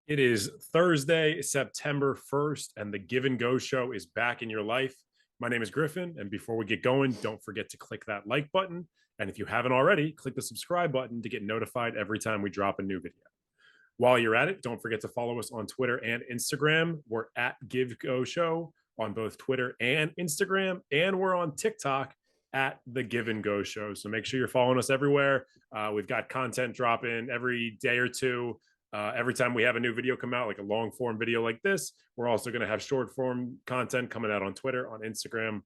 It is Thursday, September 1st, and the Give and Go show is back in your life. My name is Griffin, and before we get going, don't forget to click that like button. And if you haven't already, click the subscribe button to get notified every time we drop a new video. While you're at it, don't forget to follow us on Twitter and Instagram. We're at Give Go Show on both Twitter and Instagram, and we're on TikTok at the Give and Go Show. So make sure you're following us everywhere. We've got content dropping every day or two. Every time we have a new video come out, like a long form video like this, we're also going to have short form content coming out on Twitter, on Instagram,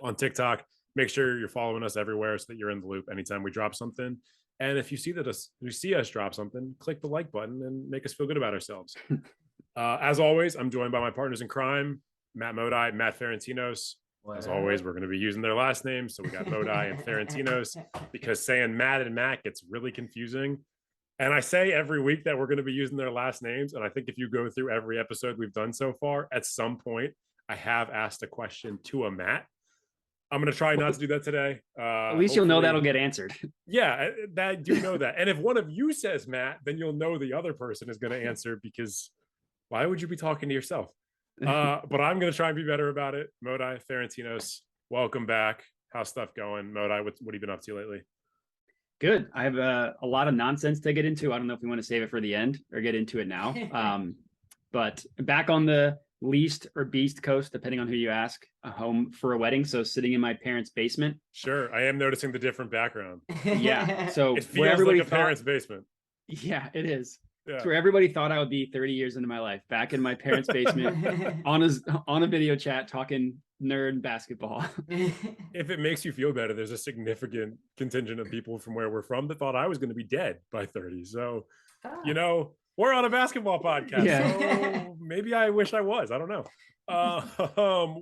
on TikTok. Make sure you're following us everywhere so that you're in the loop anytime we drop something. And if you see us drop something, click the like button and make us feel good about ourselves. As always, I'm joined by my partners in crime, Matt Modi, Matt Ferentinos. As always, we're going to be using their last names. So we got Modi and Ferentinos because saying Matt and Matt gets really confusing. And I say every week that we're going to be using their last names. And I think if you go through every episode we've done so far, at some point, I have asked a question to a Matt. I'm going to try not to do that today. At least you'll know that'll get answered. Yeah, that do know that. And if one of you says Matt, then you'll know the other person is going to answer, because why would you be talking to yourself? But I'm going to try and be better about it. Modi, Ferentinos, welcome back. How's stuff going? Modi, what have you been up to lately? Good. I have a lot of nonsense to get into. I don't know if we want to save it for the end or get into it now. But back on the least or beast coast, depending on who you ask, a home for a wedding. So sitting in my parents' basement. Sure. I am noticing the different background. Yeah. So it feels like a parent's basement. Yeah, it is. Yeah. It's where everybody thought I would be 30 years into my life, back in my parents' basement on a video chat talking nerd basketball. If it makes you feel better, there's a significant contingent of people from where we're from that thought I was going to be dead by 30. So, we're on a basketball podcast. Yeah. So maybe I wish I was. I don't know.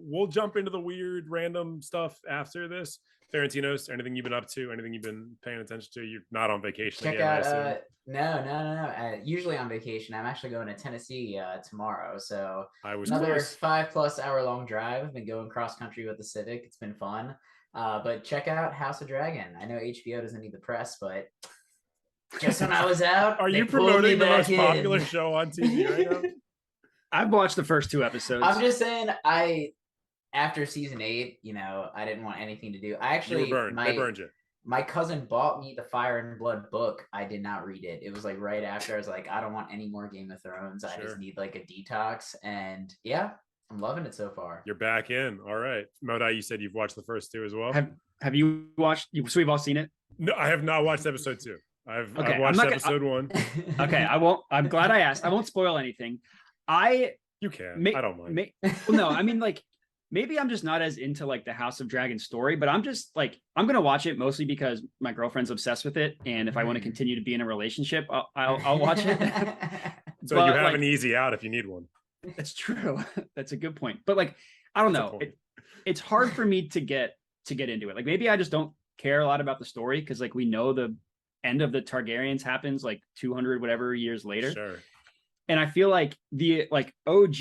We'll jump into the weird random stuff after this. Ferentinos, anything you've been up to? Anything you've been paying attention to? You're not on vacation Check again, out. No. Usually on vacation. I'm actually going to Tennessee tomorrow. So another 5+ hour long drive. I've been going cross country with the Civic. It's been fun. But check out House of Dragon. I know HBO doesn't need the press, but just when I was out, are you promoting the most popular show on TV right now? I've watched the first 2 episodes. I'm just saying, after season 8, I didn't want anything to do. I actually, they burned you. My cousin bought me the Fire and Blood book. I did not read it. It was like right after. I was like, I don't want any more Game of Thrones. Sure. I just need like a detox. And yeah, I'm loving it so far. You're back in. All right. Modi, you said you've watched the first 2 as well. Have you watched? So we've all seen it? No, I have not watched episode 2. I've watched episode 1. Okay, I won't. I'm glad I asked. I won't spoil anything. You can. I don't mind. Well, no, I mean, like, maybe I'm just not as into like the House of Dragon story, but I'm just like, I'm gonna watch it mostly because my girlfriend's obsessed with it, and if I want to continue to be in a relationship, I'll watch it. So but, you have an easy out if you need one. That's true. That's a good point. But like, I don't know. It's hard for me to get into it. Like, maybe I just don't care a lot about the story because like we know the end of the Targaryens happens like 200 whatever years later. Sure. And I feel like the like OG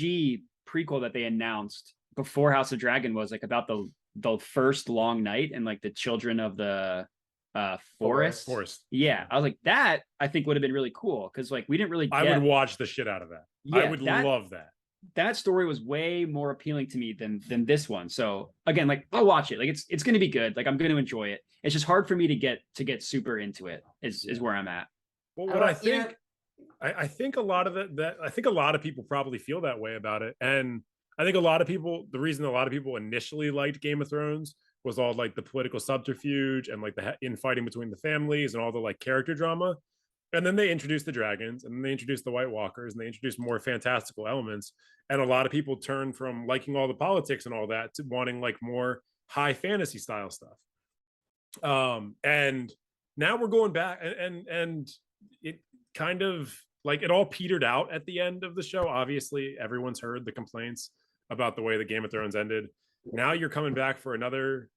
prequel that they announced before House of Dragon was like about the first long night and like the children of the forest. Yeah, I was like, that I think would have been really cool because like we didn't really I would watch the shit out of that. Yeah, I would love that. That story was way more appealing to me than this one. So again, like I'll watch it. Like it's going to be good. Like I'm going to enjoy it. It's just hard for me to get super into it. Is where I'm at. Well, what I think. I think a lot of I think a lot of people probably feel that way about it. And I think the reason a lot of people initially liked Game of Thrones was all like the political subterfuge and like the infighting between the families and all the like character drama. And then they introduced the dragons and then they introduced the White Walkers and they introduced more fantastical elements. And a lot of people turned from liking all the politics and all that to wanting like more high fantasy style stuff. And now we're going back and it kind of like it all petered out at the end of the show. Obviously, everyone's heard the complaints about the way the Game of Thrones ended. Now you're coming back for another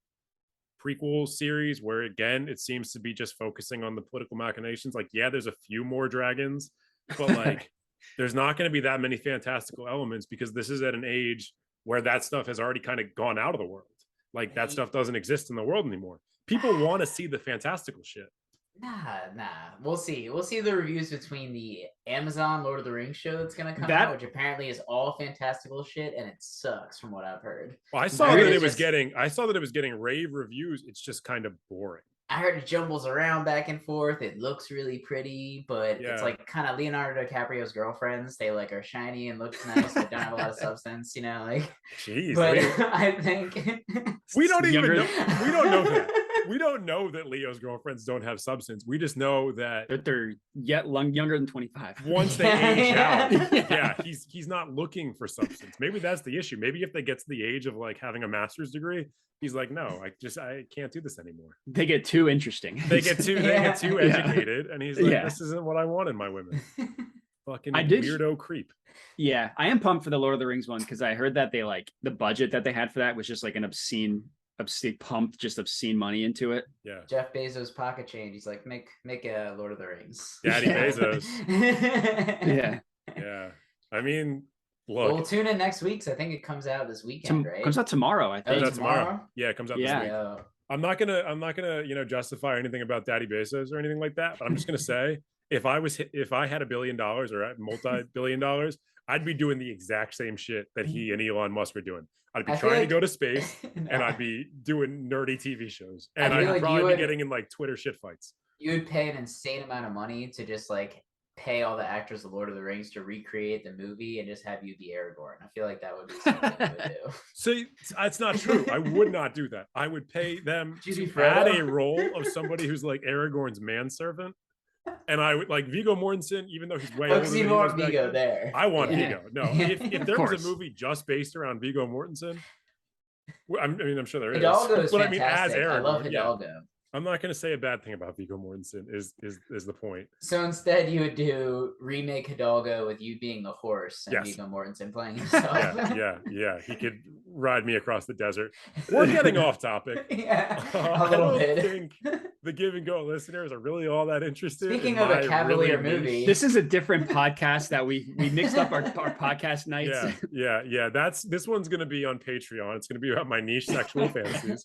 prequel series where again it seems to be just focusing on the political machinations. Like, yeah, there's a few more dragons, but like there's not going to be that many fantastical elements because this is at an age where that stuff has already kind of gone out of the world. Like that stuff doesn't exist in the world anymore. People want to see the fantastical shit. Nah. We'll see. We'll see the reviews between the Amazon Lord of the Rings show that's gonna come out, which apparently is all fantastical shit, and it sucks from what I've heard. Well, I saw that it was getting rave reviews. It's just kind of boring. I heard it jumbles around back and forth. It looks really pretty, but it's like kind of Leonardo DiCaprio's girlfriends. They like are shiny and look nice, but don't have a lot of substance, you know, like. Jeez. But I think we don't even know. We don't know that. We don't know that Leo's girlfriends don't have substance. We just know that they're younger than 25. Once they age out, he's not looking for substance. Maybe that's the issue. Maybe if they get to the age of like having a master's degree, he's like, no, I can't do this anymore. They get too interesting. They get too educated, and he's like, this isn't what I want in my women. Fucking weirdo creep. Yeah, I am pumped for the Lord of the Rings one because I heard that they like the budget that they had for that was just like an obscene money into it. Yeah. Jeff Bezos pocket change. He's like, make a Lord of the Rings. Daddy Bezos. Yeah. Yeah. I mean, look. We'll tune in next week. So I think it comes out this weekend, right? Comes out tomorrow, I think. Comes out tomorrow. Yeah, it comes out this week. Yeah. I'm not gonna justify anything about Daddy Bezos or anything like that, but I'm just gonna say if I had $1 billion or multi-billion dollars, I'd be doing the exact same shit that he and Elon Musk are doing. I'd be trying to go to space and I'd be doing nerdy TV shows. And I'd probably be getting in like Twitter shit fights. You would pay an insane amount of money to just like pay all the actors of Lord of the Rings to recreate the movie and just have you be Aragorn. I feel like that would be something you would do. See, that's not true. I would not do that. I would pay them to add a role of somebody who's like Aragorn's manservant. And I would like Viggo Mortensen, even though he's way older than Viggo there. I want Viggo. No, if there was a movie just based around Viggo Mortensen, I'm sure there is. Hidalgo is but fantastic. I mean, as Aragorn, I love Hidalgo. Yeah. I'm not going to say a bad thing about Viggo Mortensen. Is the point? So instead, you would do remake Hidalgo with you being the horse and Viggo Mortensen playing himself. Yeah. He could ride me across the desert. We're getting off topic. A little bit. I don't think the Give and Go listeners are really all that interested. Speaking of a Cavalier movie, this is a different podcast that we mixed up our podcast nights. Yeah. This one's going to be on Patreon. It's going to be about my niche sexual fantasies.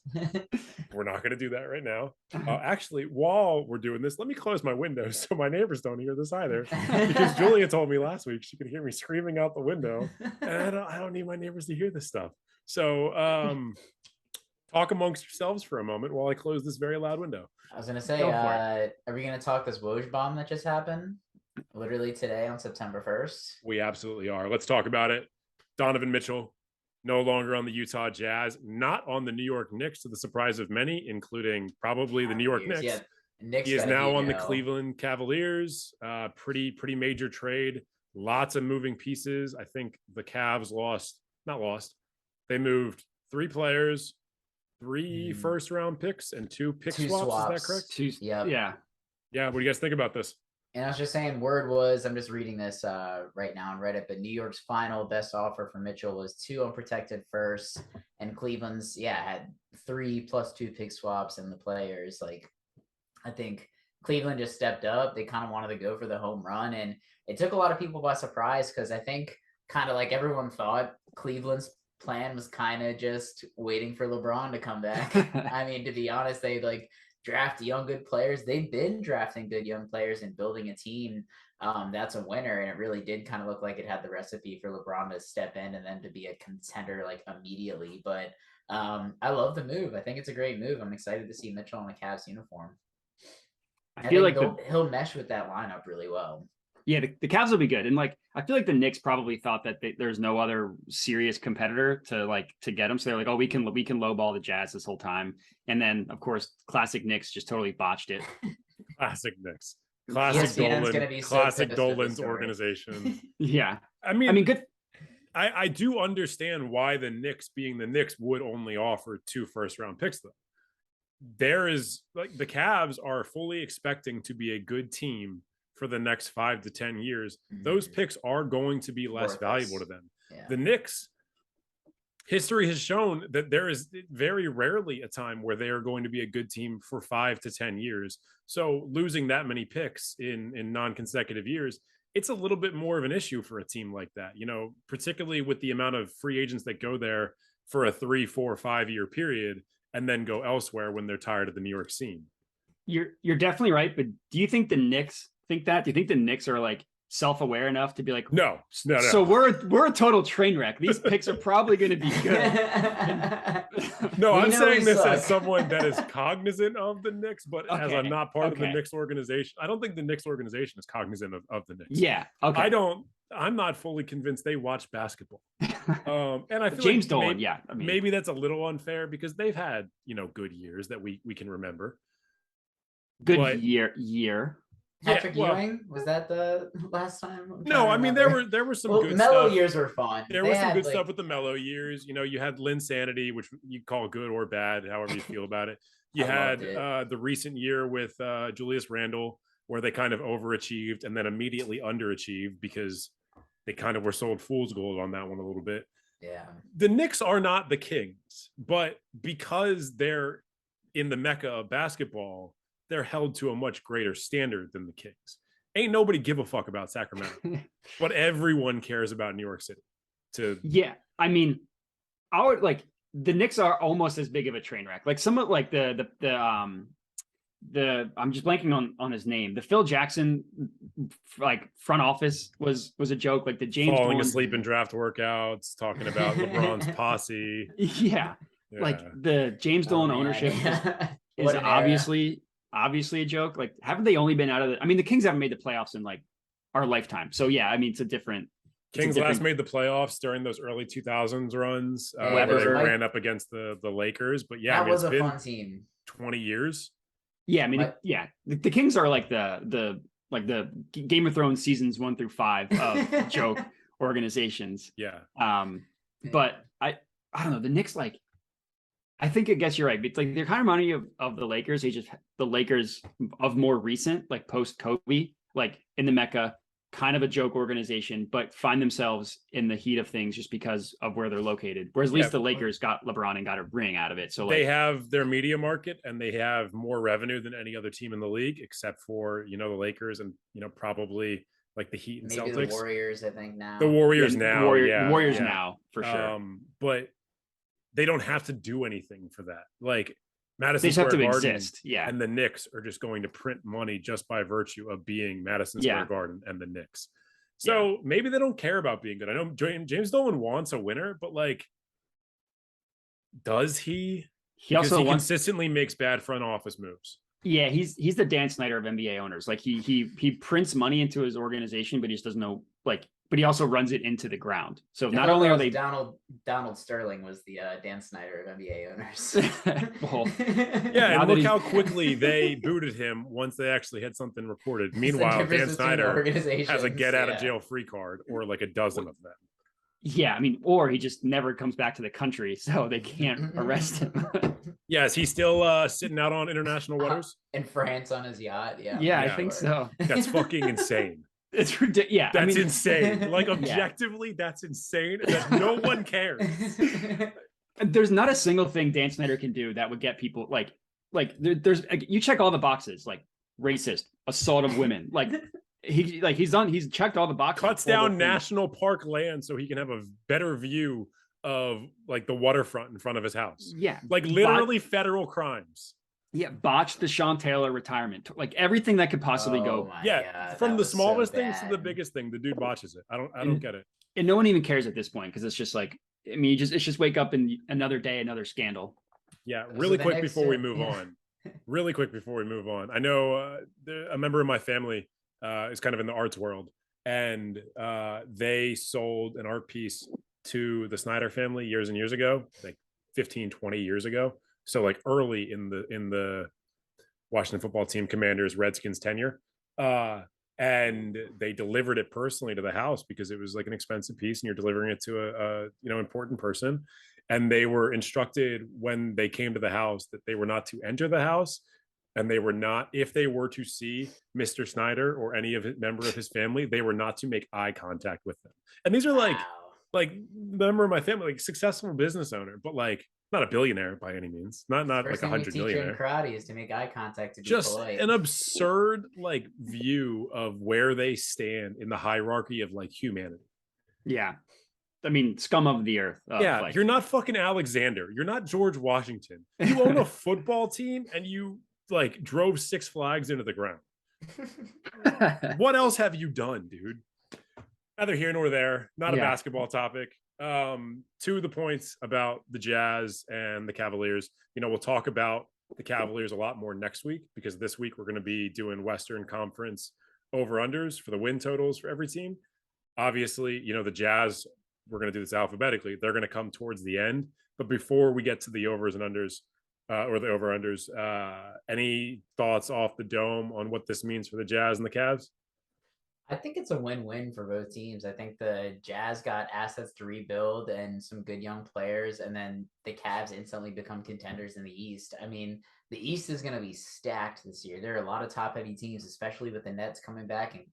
We're not going to do that right now. Actually, while we're doing this, let me close my window so my neighbors don't hear this either. Because Julia told me last week she could hear me screaming out the window, and I don't need my neighbors to hear this stuff. So, talk amongst yourselves for a moment while I close this very loud window. I was going to say, are we going to talk this Woj bomb that just happened? Literally today on September 1st. We absolutely are. Let's talk about it. Donovan Mitchell, no longer on the Utah Jazz, not on the New York Knicks, to the surprise of many, including probably the New York Knicks. Yeah, he is now on the Cleveland Cavaliers. Pretty major trade. Lots of moving pieces. I think the Cavs they moved 3 players, 3 first-round picks, and 2 pick swaps. Is that correct? Yeah. What do you guys think about this? And I was just saying, word was, I'm just reading this right now on Reddit, but New York's final best offer for Mitchell was 2 unprotected firsts, and Cleveland's, had 3 plus 2 pick swaps and the players. Like, I think Cleveland just stepped up. They kind of wanted to go for the home run, and it took a lot of people by surprise because I think kind of like everyone thought Cleveland's plan was kind of just waiting for LeBron to come back. I mean, to be honest, they like draft young, good players. They've been drafting good young players and building a team that's a winner. And it really did kind of look like it had the recipe for LeBron to step in and then to be a contender like immediately. But I love the move. I think it's a great move. I'm excited to see Mitchell in a Cavs uniform. I feel like he'll mesh with that lineup really well. Yeah, the Cavs will be good. And like, I feel like the Knicks probably thought that there's no other serious competitor to get them. So they're like, oh, we can lowball the Jazz this whole time. And then, of course, classic Knicks just totally botched it. Classic Knicks. Classic Dolan's organization. Yeah. I mean, good. I do understand why the Knicks, being the Knicks, would only offer 2 first-round picks, though. There is, like, the Cavs are fully expecting to be a good team for the next 5 to 10 years. Those picks are going to be less valuable to them. Yeah. The Knicks, history has shown that there is very rarely a time where they are going to be a good team for 5 to 10 years. So losing that many picks in non-consecutive years, it's a little bit more of an issue for a team like that, particularly with the amount of free agents that go there for a 3, 4, 5 year period and then go elsewhere when they're tired of the New York scene. you're definitely right, but do you think the Knicks think that? Do you think the Knicks are like self-aware enough to be like, no. So we're a total train wreck. These picks are probably going to be good. No, I'm saying this as someone that is cognizant of the Knicks, but as I'm not part of the Knicks organization, I don't think the Knicks organization is cognizant of the Knicks. Yeah. Okay. I'm not fully convinced they watch basketball. And I feel James like Dolan, maybe that's a little unfair because they've had, good years that we can remember. Good year. Patrick Ewing, was that the last time? No, I mean there were some good mellow stuff. years were fun. There was some good stuff with the mellow years. You had Linsanity, which you call good or bad, however you feel about it. You had the recent year with Julius Randle, where they kind of overachieved and then immediately underachieved because they kind of were sold fool's gold on that one a little bit. Yeah. The Knicks are not the Kings, but because they're in the mecca of basketball, they're held to a much greater standard than the Kings. Ain't nobody give a fuck about Sacramento, but everyone cares about New York City. Yeah, I mean, the Knicks are almost as big of a train wreck. Like some of like the I'm just blanking on his name. The Phil Jackson like front office was a joke. Like the James falling asleep in draft workouts, talking about LeBron's posse. Yeah. Like the James Dolan ownership is obviously a joke. Like, haven't they only been out of I mean, the Kings haven't made the playoffs in like our lifetime. So yeah, I mean, Kings last made the playoffs during those early 2000s runs where they ran up against the Lakers. But yeah, that was a fun team. 20 years. Yeah, I mean, the Kings are like the Game of Thrones seasons 1 through 5 of joke organizations. Yeah. But I don't know. The Knicks, like, I think I guess you're right. It's like they're kind of reminding me of the Lakers. They just the Lakers of more recent, like post Kobe, like in the Mecca, kind of a joke organization, but find themselves in the heat of things just because of where they're located. Whereas at least the Lakers got LeBron and got a ring out of it. So they have their media market and they have more revenue than any other team in the league, except for, the Lakers and, probably like the Heat and maybe Celtics. The Warriors, I think now. The Warriors now. The Warriors now, for sure. But they don't have to do anything for that. Like Madison they just Square have to Garden exist. Yeah. And the Knicks are just going to print money just by virtue of being Madison Square Garden and the Knicks. So maybe they don't care about being good. I know James Dolan wants a winner, but like, does he? He consistently makes bad front office moves. Yeah, he's the Dan Snyder of NBA owners. Like he prints money into his organization, but he just doesn't know but he also runs it into the ground. So not only are they Donald Sterling was the Dan Snyder of NBA owners. And look how quickly they booted him once they actually had something reported. Meanwhile, Dan Snyder has a get out of jail free card or like a dozen of them. Yeah, I mean, or he just never comes back to the country, so they can't arrest him. Yeah, is he still sitting out on international waters? In France on his yacht, Yeah, I think so. That's fucking insane. It's ridiculous. Yeah, that's insane. Like objectively, that's insane. That no one cares. There's not a single thing Dan Snyder can do that would get people there's you check all the boxes, like racist, assault of women, he's checked all the boxes. Cuts down national park land so he can have a better view of like the waterfront in front of his house. Yeah, like literally federal crimes. Yeah, botched the Sean Taylor retirement. Like everything that could possibly go. Yeah, from the smallest things to the biggest thing, the dude botches it. I don't get it. And no one even cares at this point because it's just like, I mean, it's just wake up and another day, another scandal. Yeah, really quick before we move on. Really quick before we move on. I know a member of my family is kind of in the arts world, and they sold an art piece to the Snyder family years and years ago, like 15, 20 years ago. So like early in the Washington football team Commanders Redskins tenure, and they delivered it personally to the house because it was like an expensive piece and you're delivering it to a important person. And they were instructed when they came to the house that they were not to enter the house, and they were not, if they were to see Mr. Snyder or any of his member of his family, they were not to make eye contact with them. And these are like member of my family, like successful business owner, but like not a billionaire by any means, not like 100 millionaire. Karate is to make eye contact, to be just polite. An absurd like view of where they stand in the hierarchy of like humanity. Yeah, I mean, scum of the earth. You're not fucking Alexander. You're not George Washington. You own a football team and you like drove Six Flags into the ground. What else have you done, dude? Neither here nor there. Not a basketball topic. To the points about the Jazz and the Cavaliers, we'll talk about the Cavaliers a lot more next week, because this week we're going to be doing Western Conference over-unders for the win totals for every team. Obviously, the Jazz, we're going to do this alphabetically. They're going to come towards the end. But before we get to the overs and unders, or the over-unders, any thoughts off the dome on what this means for the Jazz and the Cavs? I think it's a win-win for both teams. I think the Jazz got assets to rebuild and some good young players, and then the Cavs instantly become contenders in the East. I mean, the East is going to be stacked this year. There are a lot of top-heavy teams, especially with the Nets coming back and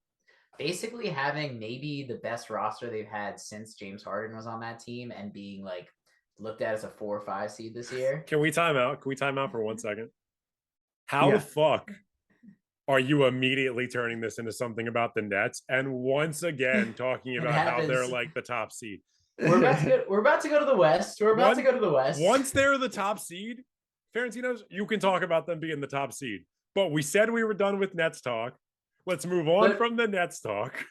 basically having maybe the best roster they've had since James Harden was on that team, and being like looked at as a 4 or 5 seed this year. Can we time out? Can we time out for 1 second? How the fuck are you immediately turning this into something about the Nets and once again talking about how they're like the top seed? We're about to go to the West. Once they're the top seed, Ferentinos, you can talk about them being the top seed. But we said we were done with Nets talk. Let's move on from the Nets talk.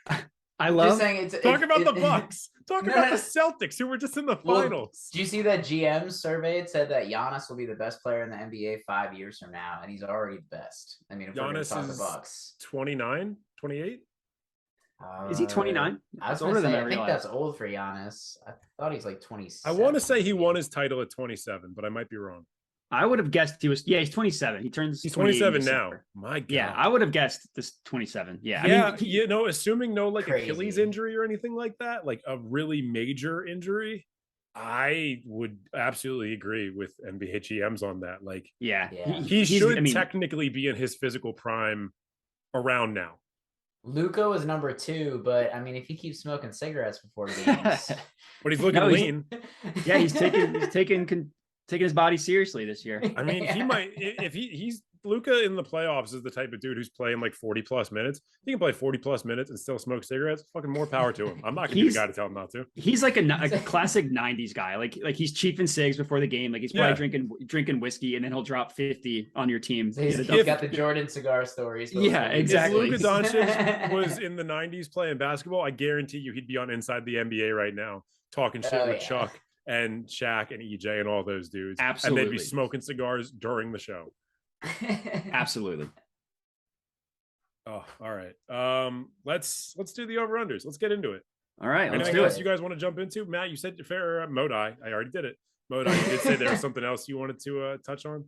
I love talk about the Bucks. Talk about the Celtics, who were just in the finals. Do you see that GM survey said that Giannis will be the best player in the NBA 5 years from now, and he's already the best. I mean, if we're going to talk the Bucks, 29, 28. Is he 29? I was older than I think that's old for Giannis. I thought he's like 27. I want to say he won his title at 27, but I might be wrong. I would have guessed he was. Yeah, he's 27. He's 27 now. My God. Yeah, I would have guessed this 27. Yeah. Yeah. I mean, assuming no Achilles injury or anything like that, like a really major injury, I would absolutely agree with NBA GMs on that. Like, he should technically be in his physical prime around now. Luka was number 2, but I mean, if he keeps smoking cigarettes before games, but he's looking lean. Yeah, he's taking his body seriously this year. I mean, he might, if he's Luka in the playoffs is the type of dude who's playing like 40 plus minutes. He can play 40 plus minutes and still smoke cigarettes. Fucking more power to him. I'm not gonna be the guy to tell him not to. He's like a classic 90s guy. Like he's chiefing cigs before the game. Like he's probably drinking whiskey, and then he'll drop 50 on your team. He's got the Jordan cigar stories. Yeah, exactly. If Luka Doncic was in the 90s playing basketball, I guarantee you he'd be on Inside the NBA right now talking shit with Chuck and Shaq and EJ and all those dudes. Absolutely. And they'd be smoking cigars during the show. Absolutely. Oh, all right. Let's do the over-unders. Let's get into it. All right. Anything else you guys want to jump into? Matt, you said Modi. I already did it. Modi, you did say there was something else you wanted to touch on?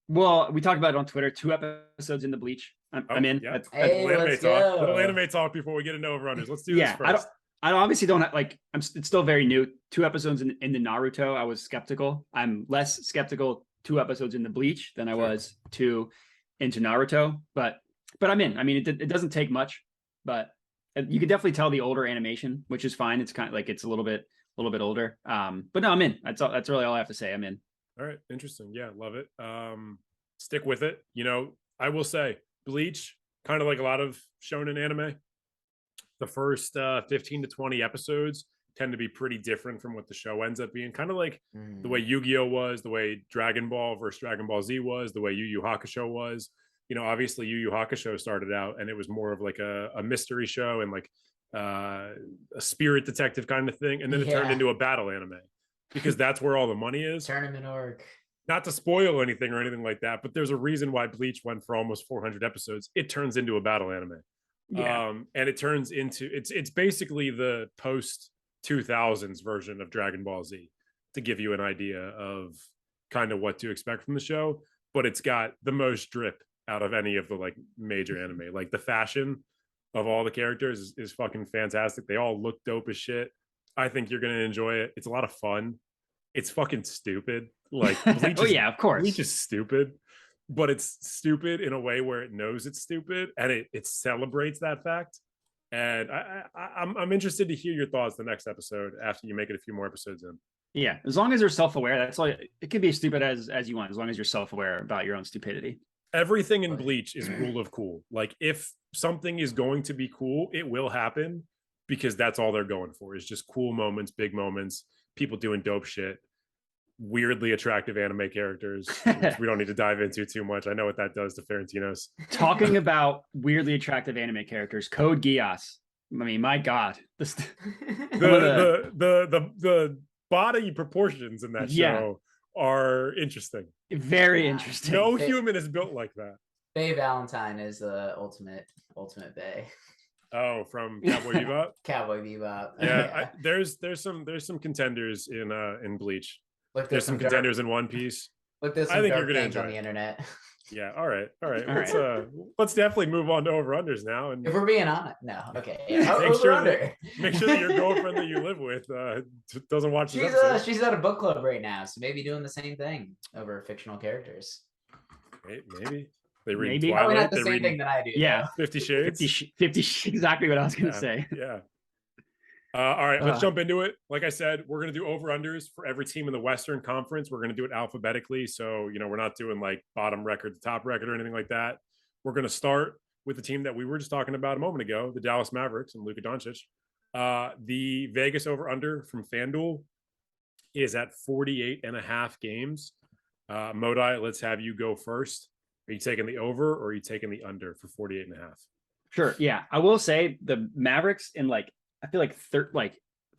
Well, we talked about it on Twitter. 2 episodes in the Bleach. I'm in. Yeah. Let's go. Little anime talk before we get into over-unders. Let's do this first. I obviously don't like. It's still very new. 2 episodes in the Naruto, I was skeptical. I'm less skeptical 2 episodes in the Bleach than I was 2 into Naruto. But I'm in. I mean, it doesn't take much, but you can definitely tell the older animation, which is fine. It's kind of like it's a little bit older. But no, I'm in. That's really all I have to say. I'm in. All right, interesting. Yeah, love it. Stick with it. I will say Bleach, kind of like a lot of shonen anime. The first 15 to 20 episodes tend to be pretty different from what the show ends up being. Kind of like the way Yu-Gi-Oh was, the way Dragon Ball versus Dragon Ball Z was, the way Yu Yu Hakusho was. Obviously Yu Yu Hakusho started out and it was more of like a mystery show and like a spirit detective kind of thing. And then it turned into a battle anime because that's where all the money is. Tournament arc. Not to spoil anything or anything like that, but there's a reason why Bleach went for almost 400 episodes. It turns into a battle anime. Yeah. And it turns into it's basically the post 2000s version of Dragon Ball Z, to give you an idea of kind of what to expect from the show. But it's got the most drip out of any of the like major anime. Like the fashion of all the characters is fucking fantastic. They all look dope as shit. I think you're gonna enjoy it. It's a lot of fun. It's fucking stupid. Like Bleach of course. Bleach is stupid. But it's stupid in a way where it knows it's stupid and it celebrates that fact. And I'm interested to hear your thoughts the next episode after you make it a few more episodes in. Yeah, as long as they're self-aware, that's all. It can be as stupid as you want, as long as you're self-aware about your own stupidity. Everything in Bleach is rule of cool. Like if something is going to be cool, it will happen because that's all they're going for is just cool moments, big moments, people doing dope shit. weirdly attractive anime characters, which we don't need to dive into too much. I know what that does to Ferentinos. Talking about weirdly attractive anime characters, Code Geass. I mean, my God, the body proportions in that show are interesting. Very interesting. No human is built like that. Bae Valentine is the ultimate Bae. Oh, from Cowboy Bebop. Cowboy Bebop. Yeah, there's some contenders in Bleach. Look, there's some contenders in One Piece. Look, there's some I think you're gonna enjoy on the internet. Yeah. All right. Let's definitely move on to over-unders now. And if we're being honest, no. Okay. Yeah. make sure that your girlfriend that you live with doesn't watch. She's at a book club right now, so maybe doing the same thing over fictional characters. Maybe. They read Maybe. Twilight. Probably not the same thing that I do. Yeah. 50 Shades. 50 exactly what I was going to say. Yeah. All right, let's jump into it. Like I said, we're going to do over-unders for every team in the Western Conference. We're going to do it alphabetically. So, we're not doing like bottom record to top record or anything like that. We're going to start with the team that we were just talking about a moment ago, the Dallas Mavericks and Luka Doncic. The Vegas over-under from FanDuel is at 48.5 games. Modi, let's have you go first. Are you taking the over or are you taking the under for 48.5? Sure. Yeah. I will say the Mavericks in I feel like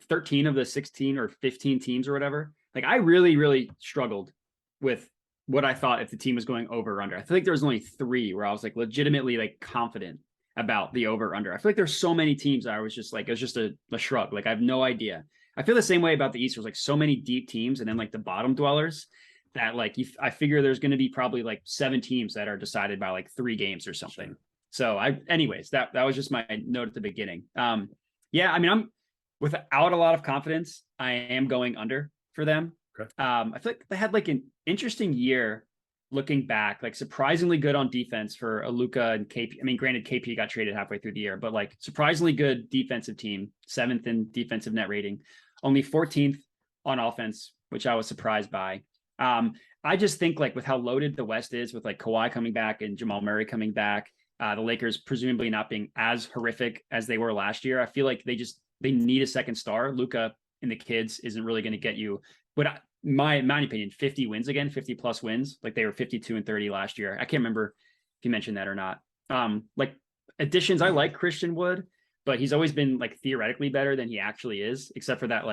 13 of the 16 or 15 teams or whatever. I really, really struggled with what I thought if the team was going over or under. I feel like there was only 3 where I was legitimately confident about the over or under. I feel like there's so many teams that I was just it was just a shrug. I have no idea. I feel the same way about the East. There's so many deep teams and then the bottom dwellers that I figure there's going to be probably 7 teams that are decided by 3 games or something. Sure. So anyways, that was just my note at the beginning. Yeah, I mean, I'm without a lot of confidence. I am going under for them. Okay. I feel like they had an interesting year looking back, surprisingly good on defense for Luka and KP. I mean, granted, KP got traded halfway through the year, but surprisingly good defensive team, 7th in defensive net rating, only 14th on offense, which I was surprised by. I just think with how loaded the West is with Kawhi coming back and Jamal Murray coming back, the Lakers presumably not being as horrific as they were last year. I feel like they need a second star. Luka and the kids isn't really going to get you, but my opinion, 50 wins again, 50 plus wins. They were 52 and 30 last year. I can't remember if you mentioned that or not. Additions, I like Christian Wood, but he's always been theoretically better than he actually is, except for that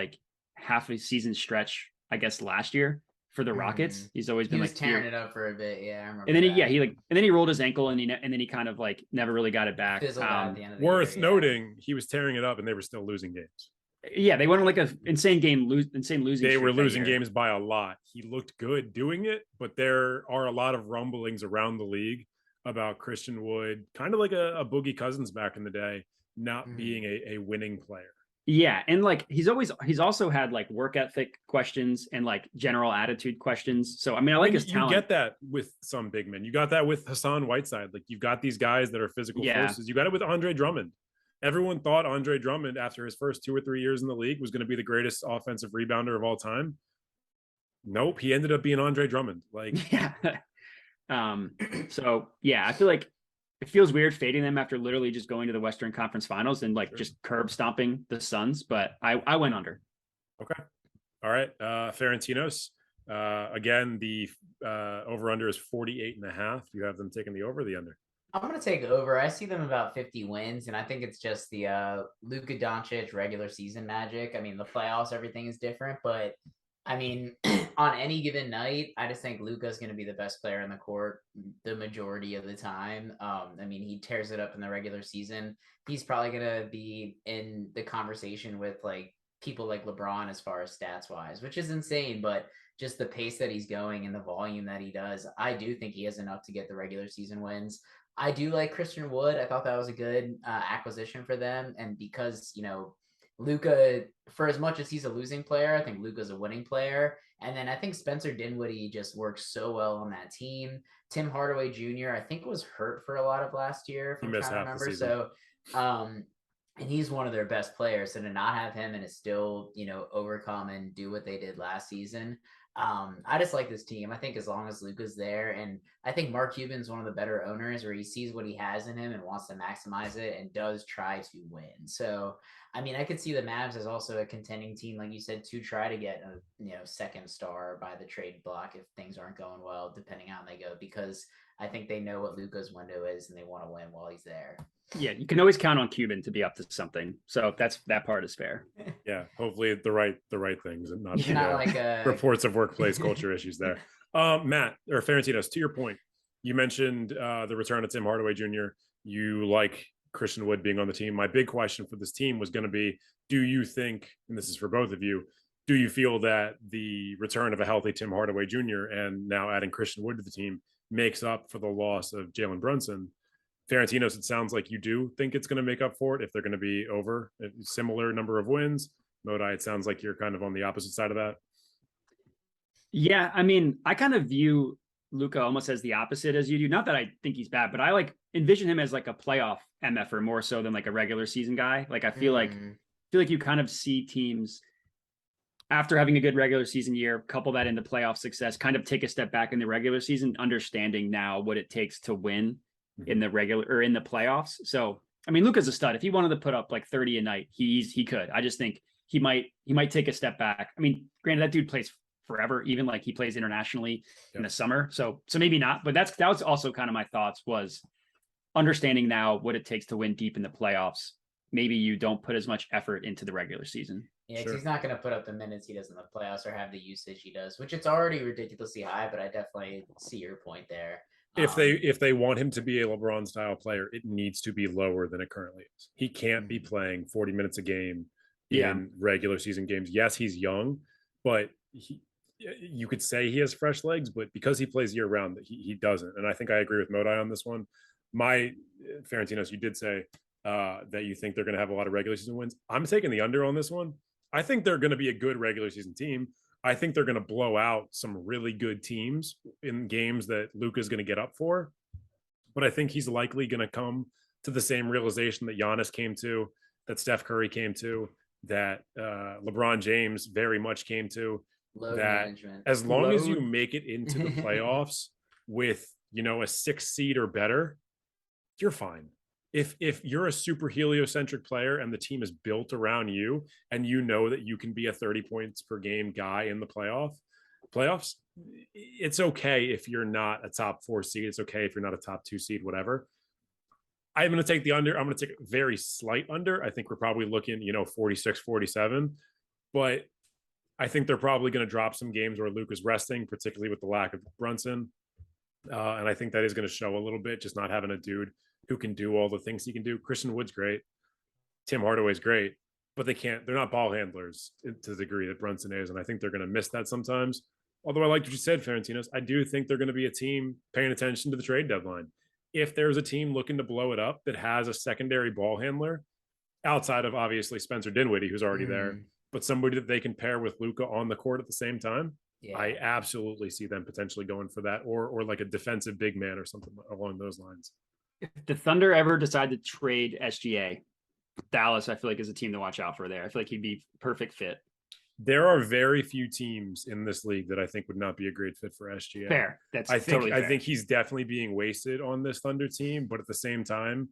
half a season stretch, I guess, last year. For the Rockets, he's always been tearing it up for a bit. Yeah, I remember. And then he rolled his ankle and then he kind of never really got it back. Worth noting, he was tearing it up and they were still losing games. Yeah, they went on an insane losing. They were losing games by a lot. He looked good doing it, but there are a lot of rumblings around the league about Christian Wood, kind of like a Boogie Cousins back in the day, not being a winning player. Yeah, and he's also had work ethic questions and general attitude questions. So I mean, I like his talent. You get that with some big men. You got that with Hassan Whiteside. You've got these guys that are physical forces. You got it with Andre Drummond. Everyone thought Andre Drummond, after his first 2 or 3 years in the league, was going to be the greatest offensive rebounder of all time. Nope, he ended up being Andre Drummond. Yeah. So yeah, I feel like it feels weird fading them after literally just going to the Western Conference Finals and just curb stomping the Suns, but I went under. Okay. All right. Ferentinos. Again, the over-under is 48.5. You have them taking the over or the under? I'm going to take over. I see them about 50 wins, and I think it's just the Luka Doncic regular season magic. I mean, the playoffs, everything is different, but I mean, on any given night, I just think Luka's going to be the best player on the court the majority of the time. I mean, he tears it up in the regular season. He's probably going to be in the conversation with people like LeBron as far as stats wise, which is insane, but just the pace that he's going and the volume that he does, I do think he has enough to get the regular season wins. I do like Christian Wood. I thought that was a good acquisition for them. And because, Luka, for as much as he's a losing player, I think Luka's a winning player. And then I think Spencer Dinwiddie just works so well on that team. Tim Hardaway Jr., I think, was hurt for a lot of last year, if I'm trying to remember. So, and he's one of their best players. So to not have him and to still, overcome and do what they did last season, I just like this team. I think as long as Luka's there, and I think Mark Cuban's one of the better owners where he sees what he has in him and wants to maximize it and does try to win. So, I mean, I could see the Mavs as also a contending team, like you said, to try to get a second star by the trade block if things aren't going well, depending on how they go, because I think they know what Luka's window is and they want to win while he's there. Yeah, you can always count on Cuban to be up to something. So that part is fair. Yeah, hopefully the right things and not, not like reports of workplace culture issues there. Matt or Ferentinos, to your point, you mentioned the return of Tim Hardaway Jr. You like Christian Wood being on the team. My big question for this team was going to be, do you think, and this is for both of you, do you feel that the return of a healthy Tim Hardaway Jr. and now adding Christian Wood to the team makes up for the loss of Jalen Brunson? Ferentinos, it sounds like you do think it's going to make up for it if they're going to be over a similar number of wins. Modi, it sounds like you're kind of on the opposite side of that. Yeah, I mean, I kind of view Luka almost as the opposite as you do. Not that I think he's bad, but I like envision him as like a playoff MFer more so than like a regular season guy. Like I feel like you kind of see teams after having a good regular season year, couple that into playoff success, kind of take a step back in the regular season, understanding now what it takes to win in the regular or in the playoffs. So, I mean, Luka's a stud. If he wanted to put up like 30 a night, he could. I just think he might take a step back. I mean, granted, that dude plays forever, even like he plays internationally in the summer. So maybe not, but that was also kind of my thoughts, was understanding now what it takes to win deep in the playoffs. Maybe you don't put as much effort into the regular season. Yeah, he's not going to put up the minutes he does in the playoffs or have the usage he does, which it's already ridiculously high, but I definitely see your point there. If they want him to be a LeBron style player, it needs to be lower than it currently is. He can't be playing 40 minutes a game in regular season games. Yes, he's young, but you could say he has fresh legs, but because he plays year round, he doesn't. And I think I agree with Modi on this one. Ferentinos, you did say that you think they're going to have a lot of regular season wins. I'm taking the under on this one. I think they're going to be a good regular season team. I think they're going to blow out some really good teams in games that Luka's going to get up for. But I think he's likely going to come to the same realization that Giannis came to, that Steph Curry came to, that LeBron James very much came to. Load that management. As long as you make it into the playoffs with, a 6 seed or better, you're fine. If you're a super heliocentric player and the team is built around you and you know that you can be a 30 points per game guy in the playoffs, it's okay if you're not a top 4 seed. It's okay if you're not a top 2 seed, whatever. I'm going to take the under. I'm going to take a very slight under. I think we're probably looking, 46, 47, but I think they're probably going to drop some games where Luka's resting, particularly with the lack of Brunson. And I think that is going to show a little bit, just not having a dude who can do all the things he can do. Christian Wood's great. Tim Hardaway's great, but they're not ball handlers to the degree that Brunson is. And I think they're going to miss that sometimes. Although I liked what you said, Ferentinos, I do think they're going to be a team paying attention to the trade deadline. If there's a team looking to blow it up that has a secondary ball handler outside of obviously Spencer Dinwiddie, who's already there, but somebody that they can pair with Luka on the court at the same time, I absolutely see them potentially going for that, or like a defensive big man or something along those lines. If the Thunder ever decide to trade SGA, Dallas, I feel like, is a team to watch out for there. I feel like he'd be perfect fit. There are very few teams in this league that I think would not be a great fit for SGA. Fair. I think he's definitely being wasted on this Thunder team, but at the same time,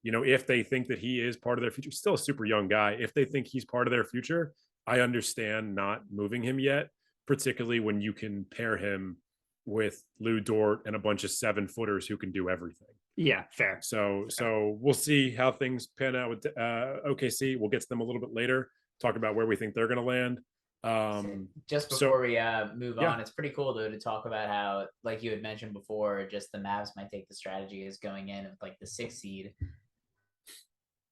if they think that he is part of their future, still a super young guy, if they think he's part of their future, I understand not moving him yet, particularly when you can pair him with Lou Dort and a bunch of 7-footers who can do everything. Yeah, fair. So we'll see how things pan out with OKC. We'll get to them a little bit later, talk about where we think they're going to land. Just before we move on, it's pretty cool though to talk about how, like you had mentioned before, just the Mavs might take the strategy as going in of like the 6th seed.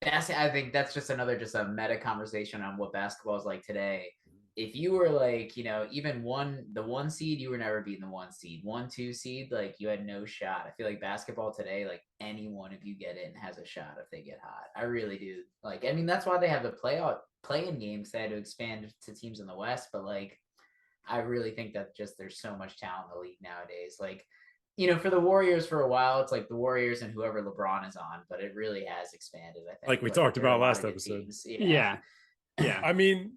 I think that's just a meta conversation on what basketball is like today. If you were like, even the 1 seed, you were never beating the 1 seed. 1, 2 seed, like you had no shot. I feel like basketball today, like anyone, if you get in, has a shot if they get hot. I really do. Like, I mean, that's why they have the play-in games. They had to expand to teams in the West, but like, I really think that just there's so much talent in the league nowadays. Like, for the Warriors for a while, it's like the Warriors and whoever LeBron is on, but it really has expanded, I think. Like we talked about last episode. Yeah. I mean,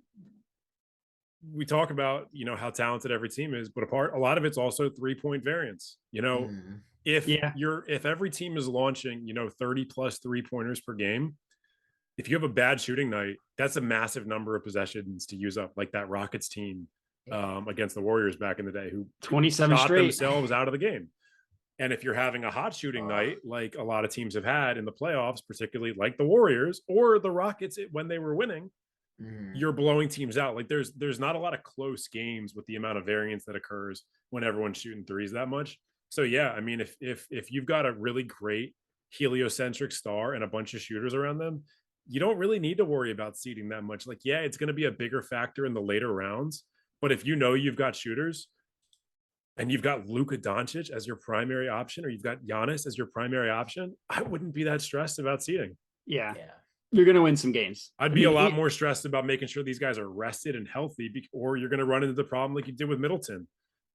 we talk about, how talented every team is, but a lot of it's also 3-point variance. If every team is launching, 30 plus 3-pointers per game, if you have a bad shooting night, that's a massive number of possessions to use up, like that Rockets team against the Warriors back in the day, who 27 shot straight themselves out of the game. And if you're having a hot shooting night, like a lot of teams have had in the playoffs, particularly like the Warriors or the Rockets when they were winning, you're blowing teams out. Like there's not a lot of close games with the amount of variance that occurs when everyone's shooting threes that much. So yeah, I mean, if you've got a really great heliocentric star and a bunch of shooters around them, you don't really need to worry about seeding that much. Like, yeah, it's going to be a bigger factor in the later rounds, but if you've got shooters and you've got Luka Doncic as your primary option, or you've got Giannis as your primary option, I wouldn't be that stressed about seeding. Yeah. You're going to win some games. I'd be a lot more stressed about making sure these guys are rested and healthy, or you're going to run into the problem like you did with Middleton,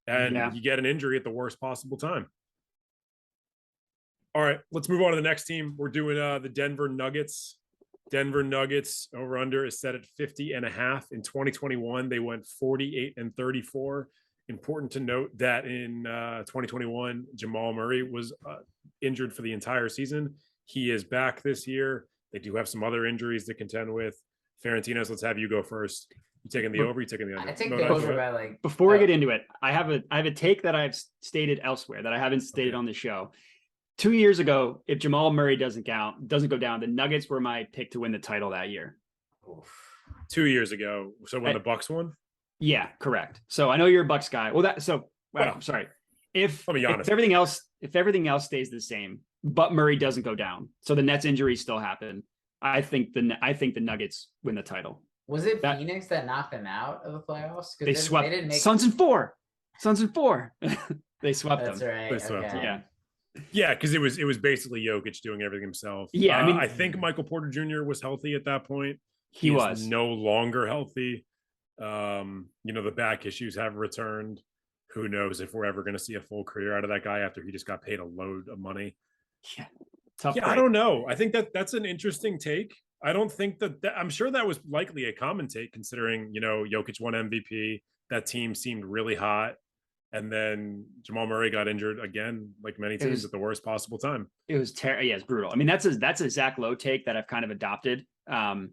and you get an injury at the worst possible time. All right, let's move on to the next team. We're doing the Denver Nuggets. Denver Nuggets over under is set at 50.5. In 2021, they went 48-34. Important to note that in 2021, Jamal Murray was injured for the entire season. He is back this year. They do have some other injuries to contend with. Ferentinos, let's have you go first. You taking the over? You taking the under? I take the over by Before we get into it, I have a take that I've stated elsewhere that I haven't stated on the show. 2 years ago, if Jamal Murray doesn't go down, the Nuggets were my pick to win the title that year. 2 years ago, so when the Bucks won. Yeah, correct. So I know you're a Bucks guy. Sorry. If everything else stays the same, but Murray doesn't go down, so the Nets injuries still happen, I think the Nuggets win the title. Was it Phoenix that knocked them out of the playoffs? They swept Suns in 4. They swept them. That's right. They swept them. Yeah. Yeah, because it was basically Jokic doing everything himself. Yeah, I mean, I think Michael Porter Jr. was healthy at that point. He was no longer healthy. The back issues have returned. Who knows if we're ever going to see a full career out of that guy after he just got paid a load of money. Yeah, tough. Yeah, I don't know. I think that's an interesting take. I don't think that I'm sure that was likely a common take, considering Jokic won MVP. That team seemed really hot. And then Jamal Murray got injured again, like many teams, at the worst possible time. It was terrible. Yeah, it's brutal. I mean, that's a Zach Lowe take that I've kind of adopted. But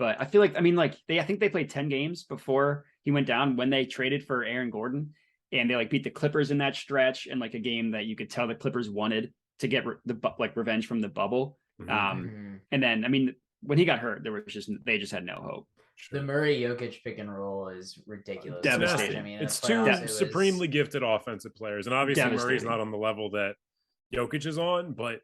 I feel like, I think they played 10 games before he went down when they traded for Aaron Gordon, and they beat the Clippers in that stretch, and a game that you could tell the Clippers wanted to get revenge from the bubble. And then, when he got hurt, they just had no hope. The Murray Jokic pick and roll is ridiculous. Devastating. It's two supremely gifted offensive players, and obviously Murray's not on the level that Jokic is on, but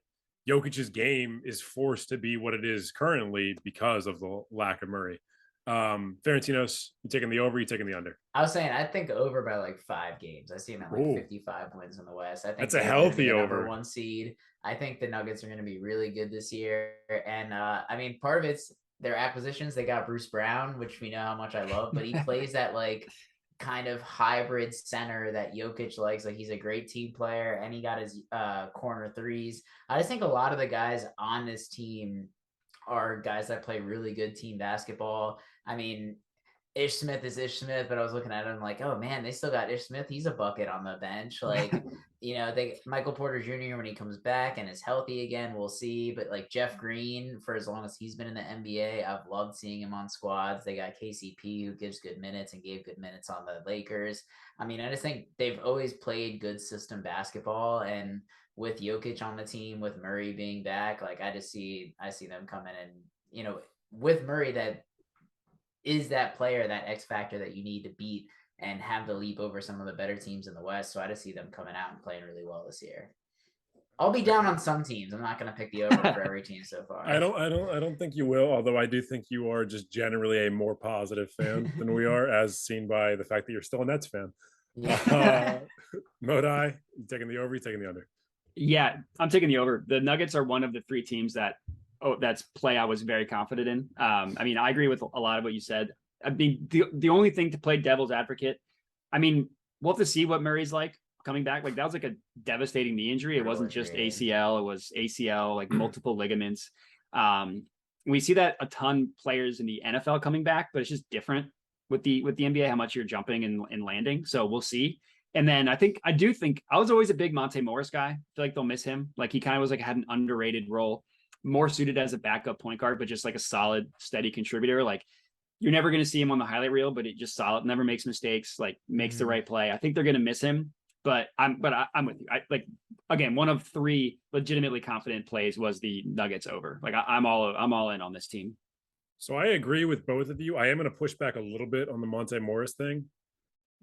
Jokic's game is forced to be what it is currently because of the lack of Murray. Ferentinos, you taking the over? You taking the under? I was saying I think over by 5 games. I see him at 55 wins in the West. I think that's a healthy over. Number 1 seed. I think the Nuggets are going to be really good this year, and part of it's their acquisitions. They got Bruce Brown, which we know how much I love, but he plays that kind of hybrid center that Jokic likes. He's a great team player, and he got his corner threes. I just think a lot of the guys on this team are guys that play really good team basketball. Ish Smith is Ish Smith, but I was looking at him oh man, they still got Ish Smith. He's a bucket on the bench. Michael Porter Jr. when he comes back and is healthy again, we'll see. But Jeff Green, for as long as he's been in the NBA, I've loved seeing him on squads. They got KCP, who gives good minutes and gave good minutes on the Lakers. I just think they've always played good system basketball, and with Jokic on the team, with Murray being back, I see them coming in, with Murray, that is that player, that X factor that you need to beat and have the leap over some of the better teams in the West. So I just see them coming out and playing really well this year. I'll be down on some teams. I'm not going to pick the over for every team so far. I don't think you will, although I do think you are just generally a more positive fan than we are, as seen by the fact that you're still a Nets fan. Yeah. Modi, you taking the over, you taking the under? Yeah, I'm taking the over. The Nuggets are one of the 3 teams that's play I was very confident in. I agree with a lot of what you said. The only thing, to play devil's advocate, we'll have to see what Murray's coming back. That was a devastating knee injury. It wasn't just ACL, it was ACL, multiple ligaments. We see that a ton players in the NFL coming back, but it's just different. with the NBA, how much you're jumping and landing. So we'll see. And then I do think I was always a big Monte Morris guy. I feel like they'll miss him. Like he kind of was like had an underrated role, more suited as a backup point guard, but just like a solid, steady contributor. Like you're never going to see him on the highlight reel, but it just solid, never makes mistakes, like makes the right play. I think they're going to miss him, but I'm with you. I like, again, one of 3 legitimately confident plays was the Nuggets over. Like I'm all in on this team. So I agree with both of you. I am going to push back a little bit on the Monte Morris thing.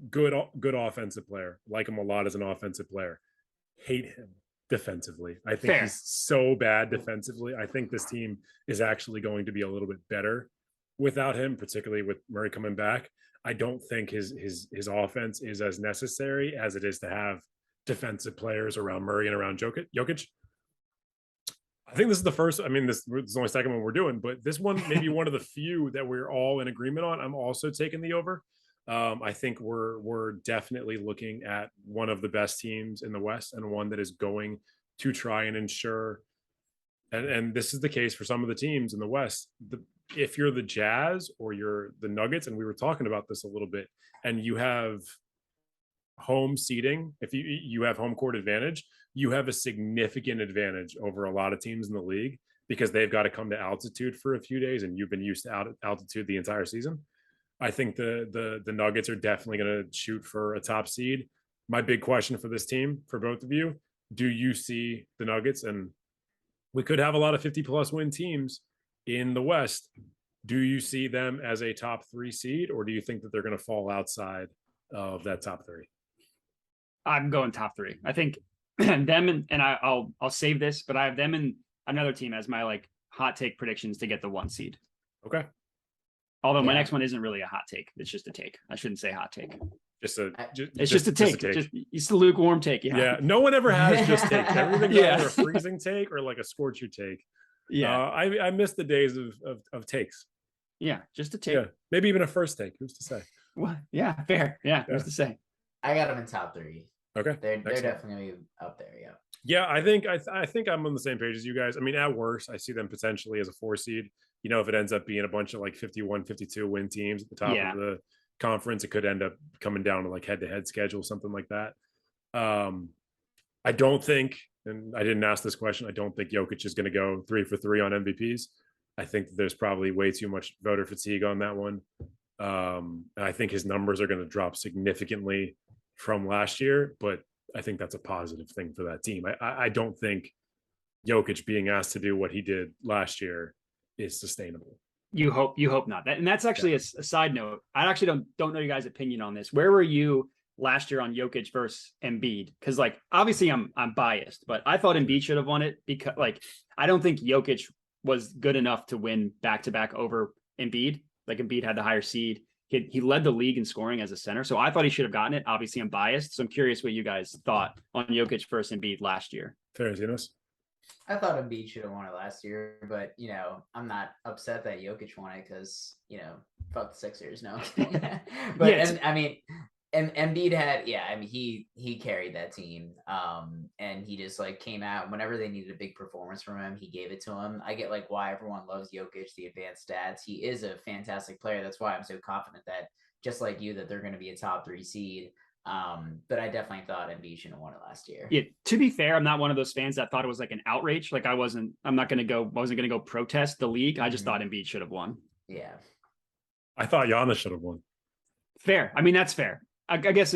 Good offensive player. Like him a lot as an offensive player. Hate him defensively. I think he's so bad defensively. I think this team is actually going to be a little bit better without him, particularly with Murray coming back. I don't think his offense is as necessary as it is to have defensive players around Murray and around Jokic. I think this is the first. I mean, this is the only second one we're doing, but this one may be one of the few that we're all in agreement on. I'm also taking the over. I think we're definitely looking at one of the best teams in the West and one that is going to try and ensure. And this is the case for some of the teams in the West. If you're the Jazz or you're the Nuggets, and we were talking about this a little bit, and you have home seating, if you have home court advantage, you have a significant advantage over a lot of teams in the league because they've got to come to altitude for a few days, and you've been used to altitude the entire season. I think the Nuggets are definitely going to shoot for a top seed. My big question for this team, for both of you, do you see the Nuggets, and we could have a lot of 50-plus win teams in the West, do you see them as a top 3 seed, or do you think that they're going to fall outside of that top 3? I'm going top 3. I think them and I'll save this, but I have them and another team as my like hot take predictions to get the 1 seed. Okay. Although my next one isn't really a hot take. It's just a take. I shouldn't say hot take. It's just a take. It's the lukewarm take. Yeah. No one ever has just take. Everything's either a freezing take or like a scorcher take. Yeah. I miss the days of takes. Yeah. Just a take. Yeah. Maybe even a first take. Who's to say? Well, yeah. Fair. Yeah. Who's to say? I got them in top 3. Okay. They're definitely up there. Yeah. Yeah. I think I'm on the same page as you guys. I mean, at worst, I see them potentially as a 4 seed. You know, if it ends up being a bunch of like 51, 52 win teams at the top of the conference, it could end up coming down to like head-to-head schedule, something like that. I don't think, and I didn't ask this question, I don't think Jokic is going to go 3 for 3 on MVPs. I think there's probably way too much voter fatigue on that one. And I think his numbers are going to drop significantly from last year, but I think that's a positive thing for that team. I don't think Jokic being asked to do what he did last year is sustainable. You hope not. And that's actually a side note. I actually don't know your guys' opinion on this. Where were you last year on Jokic versus Embiid? Because like obviously I'm biased, but I thought Embiid should have won it because like I don't think Jokic was good enough to win back-to-back over Embiid. Like Embiid had the higher seed. He led the league in scoring as a center. So I thought he should have gotten it. Obviously I'm biased. So I'm curious what you guys thought on Jokic versus Embiid last year. Tarantino's. I thought Embiid should have won it last year, but you know, I'm not upset that Jokic won it because you know, fuck the Sixers. No, but yeah, I mean, Embiid had, I mean, he carried that team, and he just like came out whenever they needed a big performance from him. He gave it to him. I get like why everyone loves Jokic, the advanced stats. He is a fantastic player. That's why I'm so confident that just like you, that they're going to be a top 3 seed. But I definitely thought Embiid should have won it last year. Yeah, to be fair, I'm not one of those fans that thought it was like an outrage. Like I wasn't going to go protest the league. I just thought Embiid should have won. Yeah. I thought Giannis should have won. Fair. I mean, that's fair. I guess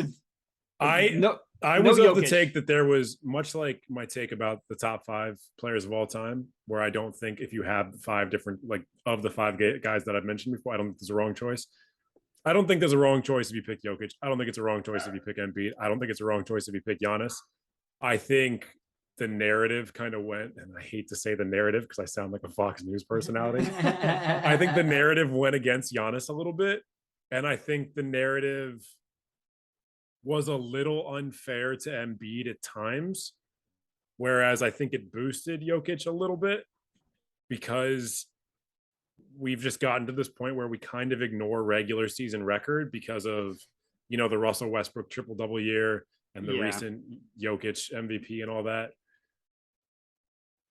I was of the take that there was, much like my take about the top 5 players of all time, where I don't think if you have 5 different, like of the 5 guys that I've mentioned before, I don't think there's a wrong choice. I don't think there's a wrong choice if you pick Jokic. I don't think it's a wrong choice if you pick Embiid. I don't think it's a wrong choice if you pick Giannis. I think the narrative kind of went, and I hate to say the narrative because I sound like a Fox News personality. I think the narrative went against Giannis a little bit. And I think the narrative was a little unfair to Embiid at times. Whereas I think it boosted Jokic a little bit because we've just gotten to this point where we kind of ignore regular season record because of, you know, the Russell Westbrook triple-double year and the recent Jokic MVP and all that.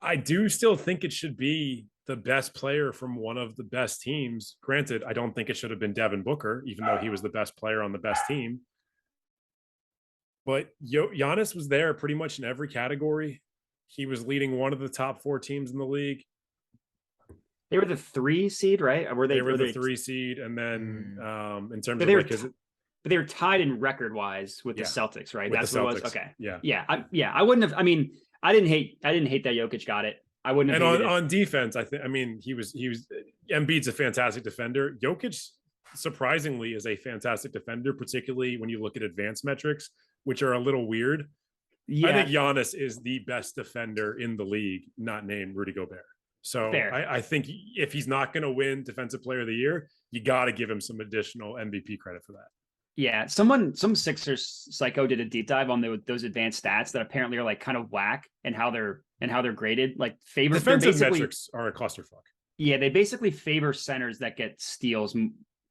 I do still think it should be the best player from one of the best teams. Granted, I don't think it should have been Devin Booker, even though he was the best player on the best team. But Giannis was there pretty much in every category. He was leading one of the top 4 teams in the league. They were the 3 seed, right? Or were they were the 3 seed, and then in terms of like, but they were tied in record wise with the Celtics, right? That's what it was. Okay. Yeah. I wouldn't have. I mean, I didn't hate that Jokic got it. I wouldn't have. And on defense, I mean, he was Embiid's a fantastic defender. Jokic, surprisingly, is a fantastic defender, particularly when you look at advanced metrics, which are a little weird. Yeah. I think Giannis is the best defender in the league, not named Rudy Gobert. So I think if he's not going to win Defensive Player of the Year, you got to give him some additional MVP credit for that. Yeah, some Sixers psycho did a deep dive on those advanced stats that apparently are like kind of whack and how they're graded. Like defensive metrics are a clusterfuck. Yeah, they basically favor centers that get steals.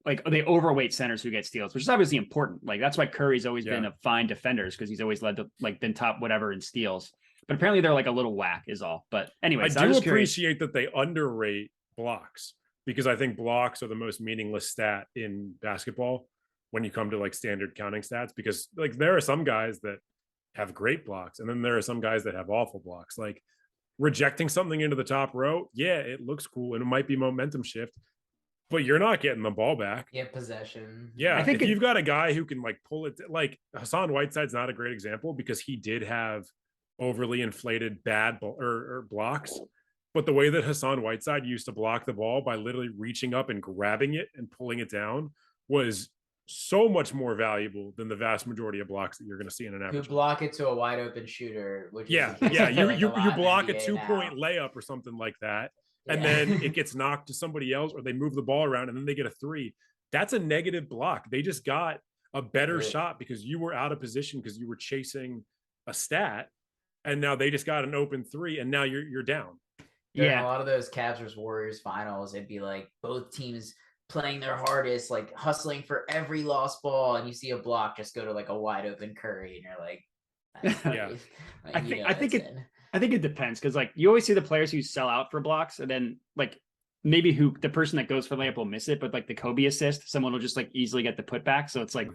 Like they overweight centers who get steals, which is obviously important. Like that's why Curry's always been a fine defender, because he's always led to like been top whatever in steals. But apparently they're like a little whack is all. But anyways, I do appreciate that they underrate blocks, because I think blocks are the most meaningless stat in basketball when you come to like standard counting stats, because like there are some guys that have great blocks and then there are some guys that have awful blocks. Like rejecting something into the top row, yeah, it looks cool and it might be momentum shift, but you're not getting the ball back. Get possession. Yeah, I think if you've got a guy who can like pull it, like Hassan Whiteside's not a great example because he did have overly inflated bad or blocks, but the way that Hassan Whiteside used to block the ball by literally reaching up and grabbing it and pulling it down was so much more valuable than the vast majority of blocks that you're going to see in an average. You block it to a wide open shooter, which you block a 2-point layup or something like that, and then it gets knocked to somebody else, or they move the ball around and then they get a 3. That's a negative block. They just got a better shot because you were out of position because you were chasing a stat, and now they just got an open 3, and now you're down. During a lot of those Cavs vs Warriors finals, it'd be like both teams playing their hardest, like hustling for every lost ball, and you see a block just go to like a wide open Curry, and you're like, I think it depends, because like you always see the players who sell out for blocks, and then like maybe the person that goes for layup will miss it, but like the Kobe assist, someone will just like easily get the putback. So it's like,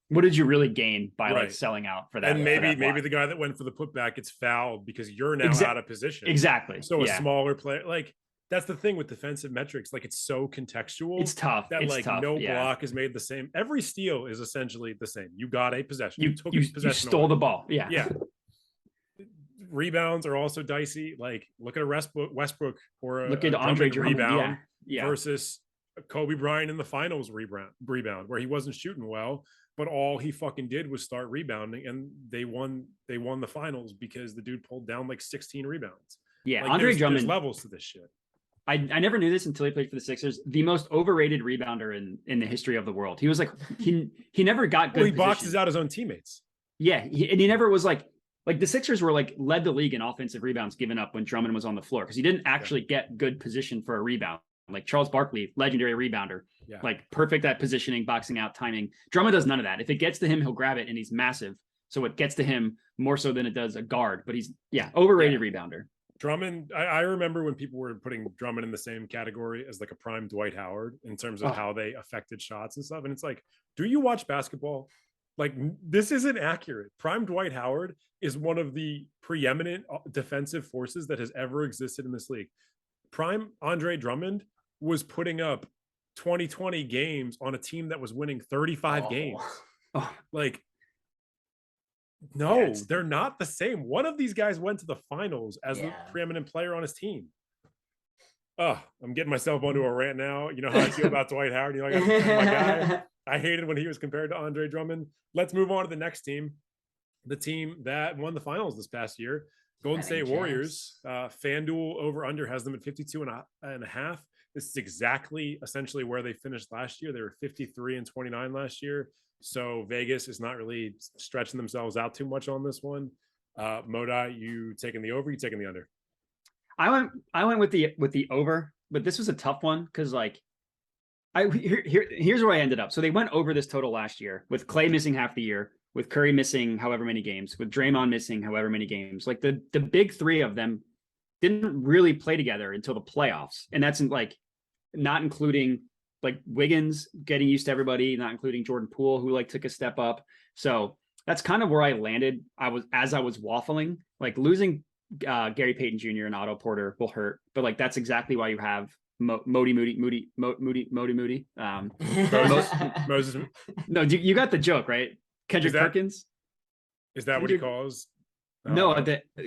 what did you really gain by like selling out for that? And maybe the guy that went for the putback gets fouled because you're now out of position. Exactly. So a smaller player, like that's the thing with defensive metrics. Like it's so contextual. It's tough. That no block is made the same. Every steal is essentially the same. You got a possession. You took possession. You stole the ball. Yeah. Yeah. Rebounds are also dicey. Like look at a Westbrook or look at Andre Drummond rebound versus Kobe Bryant in the finals rebound where he wasn't shooting well, but all he fucking did was start rebounding, and they won the finals because the dude pulled down like 16 rebounds. Yeah, like, Andre Drummond. There's levels to this shit. I never knew this until he played for the Sixers. The most overrated rebounder in the history of the world. He was like he never got good. Well, he boxes out his own teammates. Yeah, and he never was like the Sixers were like led the league in offensive rebounds given up when Drummond was on the floor because he didn't actually get good position for a rebound. Like Charles Barkley, legendary rebounder, like perfect at positioning, boxing out, timing. Drummond does none of that. If it gets to him, he'll grab it, and he's massive. So it gets to him more so than it does a guard. But he's overrated rebounder. Drummond, I remember when people were putting Drummond in the same category as like a prime Dwight Howard in terms of how they affected shots and stuff. And it's like, do you watch basketball? Like, this isn't accurate. Prime Dwight Howard is one of the preeminent defensive forces that has ever existed in this league. Prime Andre Drummond was putting up 2020 games on a team that was winning 35 games. Like, no, they're not the same. One of these guys went to the finals as the preeminent player on his team. Oh, I'm getting myself onto a rant now. You know how I feel about Dwight Howard. You know, like, my guy. I hated when he was compared to Andre Drummond. Let's move on to the next team. The team that won the finals this past year, Golden State Warriors. FanDuel over-under has them at 52.5. This is exactly essentially where they finished last year. They were 53-29 last year. So Vegas is not really stretching themselves out too much on this one. Modi, you taking the over? You taking the under? I went with the over, but this was a tough one because like here's where I ended up. So they went over this total last year with Clay missing half the year, with Curry missing however many games, with Draymond missing however many games. Like the big three of them didn't really play together until the playoffs. And that's like not including like Wiggins getting used to everybody, not including Jordan Poole, who like took a step up. So that's kind of where I landed. As I was waffling, like losing Gary Payton Jr. and Otto Porter will hurt, but like that's exactly why you have Moody. Moses. No, you got the joke, right? Kendrick Perkins. Is that what he calls? No,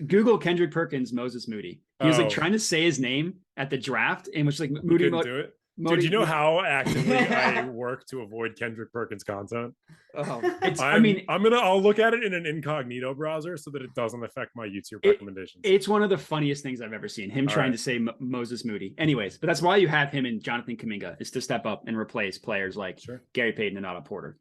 Google Kendrick Perkins, Moses Moody. He was like trying to say his name at the draft and was like Moody. Couldn't do it. Dude, you know how actively I work to avoid Kendrick Perkins content? I'll look at it in an incognito browser so that it doesn't affect my YouTube recommendations. It's one of the funniest things I've ever seen. Him trying to say Moses Moody. Anyways, but that's why you have him and Jonathan Kuminga, is to step up and replace players like Gary Payton and Otto Porter.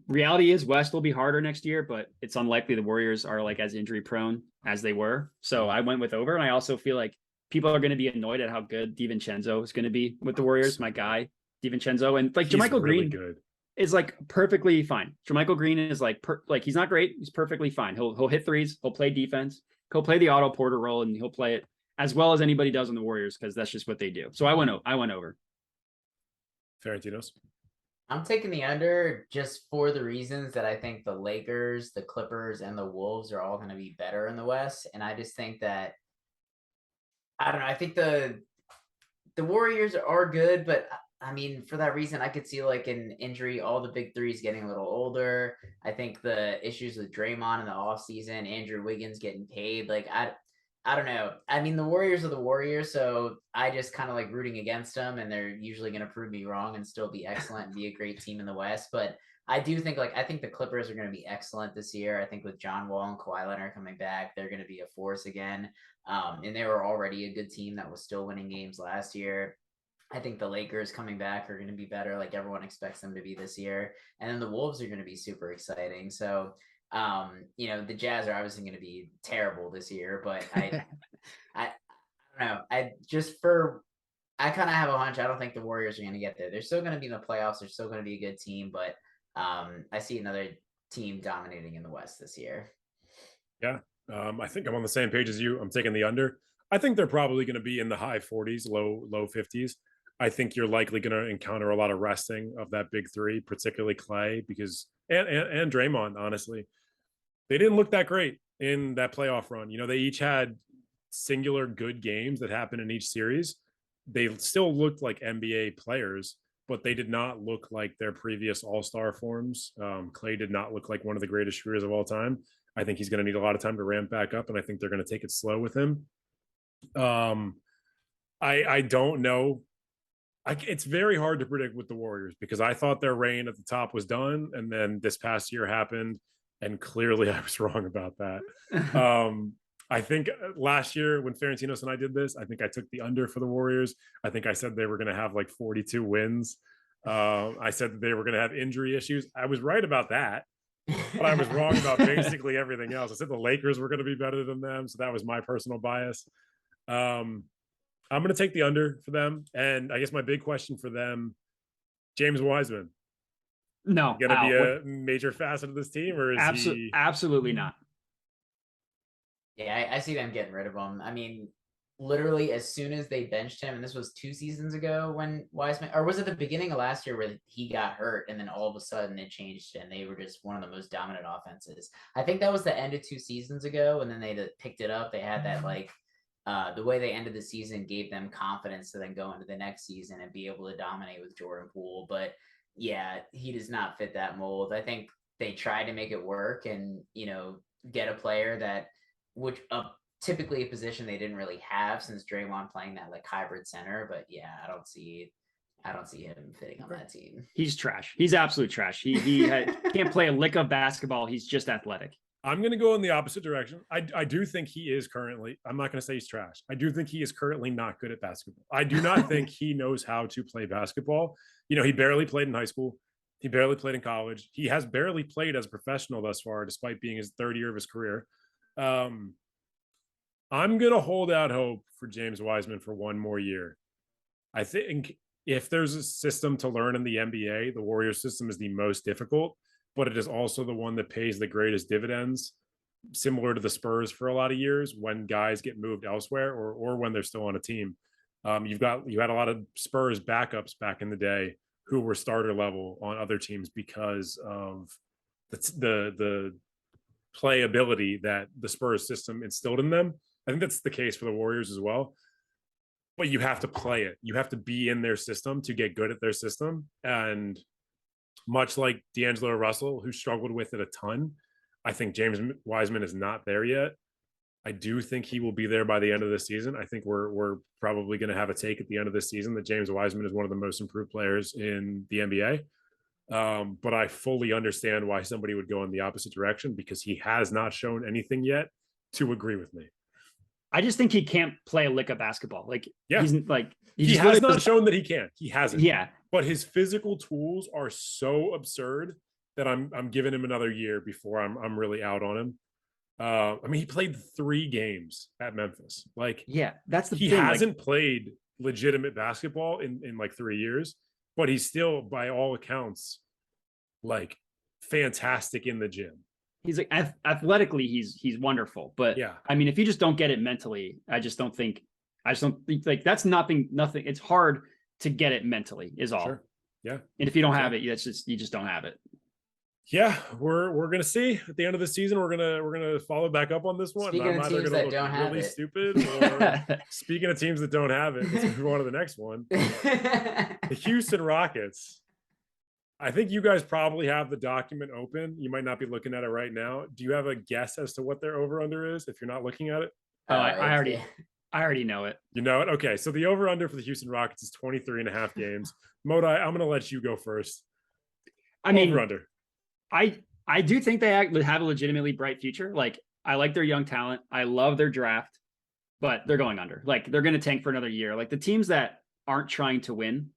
Reality is West will be harder next year, but it's unlikely the Warriors are like as injury prone as they were. So I went with over, and I also feel like people are going to be annoyed at how good DiVincenzo is going to be with the Warriors. My guy, DiVincenzo, and like JaMychal Green is like perfectly fine. JaMychal Green is like he's not great. He's perfectly fine. He'll hit threes. He'll play defense. He'll play the Otto Porter role, and he'll play it as well as anybody does on the Warriors because that's just what they do. So I went over. Ferentinos. I'm taking the under just for the reasons that I think the Lakers, the Clippers, and the Wolves are all going to be better in the West, and I just think that. I don't know. I think the Warriors are good, but I mean, for that reason, I could see like an injury, all the big threes getting a little older. I think the issues with Draymond in the offseason, Andrew Wiggins getting paid. Like, I don't know. I mean, the Warriors are the Warriors, so I just kind of like rooting against them, and they're usually going to prove me wrong and still be excellent and be a great team in the West. But I do think I think the Clippers are going to be excellent this year. I think with John Wall and Kawhi Leonard coming back, they're going to be a force again. And they were already a good team that was still winning games last year. I think the Lakers coming back are going to be better, like everyone expects them to be this year. And then the Wolves are going to be super exciting. So, the Jazz are obviously going to be terrible this year, but I don't know. I kind of have a hunch. I don't think the Warriors are going to get there. They're still going to be in the playoffs. They're still going to be a good team, but I see another team dominating in the West this year. Yeah. I think I'm on the same page as you. I'm taking the under. I think they're probably going to be in the high 40s, low 50s. I think you're likely going to encounter a lot of resting of that big three, particularly Clay, because and Draymond, honestly. They didn't look that great in that playoff run. They each had singular good games that happened in each series. They still looked like NBA players, but they did not look like their previous all-star forms. Clay did not look like one of the greatest shooters of all time. I think he's going to need a lot of time to ramp back up, and I think they're going to take it slow with him. I don't know. It's very hard to predict with the Warriors because I thought their reign at the top was done, and then this past year happened, and clearly I was wrong about that. I think last year when Ferentinos and I did this, I think I took the under for the Warriors. I think I said they were going to have like 42 wins. I said that they were going to have injury issues. I was right about that. But I was wrong about basically everything else. I said the Lakers were going to be better than them, so that was my personal bias. I'm going to take the under for them, and I guess my big question for them, James Wiseman. No, going to be a major facet of this team, or is he? Absolutely not. Yeah, I see them getting rid of him. I mean, literally as soon as they benched him, and this was 2 seasons ago when Wiseman, or was it the beginning of last year where he got hurt and then all of a sudden it changed and they were just one of the most dominant offenses. I think that was the end of 2 seasons ago, and then they picked it up. They had that the way they ended the season gave them confidence to then go into the next season and be able to dominate with Jordan Poole. But yeah, he does not fit that mold. I think they tried to make it work and, get a player that would typically a position they didn't really have since Draymond playing that like hybrid center. But yeah, I don't see him fitting on that team. He's trash. He's absolute trash. He can't play a lick of basketball. He's just athletic. I'm going to go in the opposite direction. I do think he is currently, I'm not going to say he's trash. I do think he is currently not good at basketball. I do not think he knows how to play basketball. He barely played in high school. He barely played in college. He has barely played as a professional thus far, despite being his 3rd year of his career. I'm going to hold out hope for James Wiseman for one more year. I think if there's a system to learn in the NBA, the Warriors system is the most difficult, but it is also the one that pays the greatest dividends. similar to the Spurs for a lot of years when guys get moved elsewhere or when they're still on a team. You had a lot of Spurs backups back in the day who were starter level on other teams because of the playability that the Spurs system instilled in them. I think that's the case for the Warriors as well. But you have to play it. You have to be in their system to get good at their system. And much like D'Angelo Russell, who struggled with it a ton, I think James Wiseman is not there yet. I do think he will be there by the end of the season. I think we're probably going to have a take at the end of the season that James Wiseman is one of the most improved players in the NBA. But I fully understand why somebody would go in the opposite direction because he has not shown anything yet to agree with me. I just think he can't play a lick of basketball. Like, yeah, he's like, he has not shown that he can. He hasn't. Yeah, but his physical tools are so absurd that I'm giving him another year before I'm really out on him. I mean, he played 3 games at Memphis. Like, yeah, that's the he thing. hasn't played legitimate basketball in like 3 years, but he's still, by all accounts, like fantastic in the gym. He's like athletically, he's wonderful. But yeah, I mean, if you just don't get it mentally, I just don't think like that's nothing. It's hard to get it mentally, is all. Sure. Yeah. And if you don't have it, you just don't have it. Yeah, we're gonna see at the end of the season. We're gonna follow back up on this one. Speaking of teams that don't have it, stupid. Or speaking of teams that don't have it, let's move on to the next one. The Houston Rockets. I think you guys probably have the document open. You might not be looking at it right now. Do you have a guess as to what their over/under is if you're not looking at it? I already know it. You know it? Okay, so the over/under for the Houston Rockets is 23.5 games. Modi, I'm going to let you go first. I mean, over/under. I do think they have a legitimately bright future. Like, I like their young talent. I love their draft, but they're going under. Like, they're going to tank for another year. Like, the teams that aren't trying to win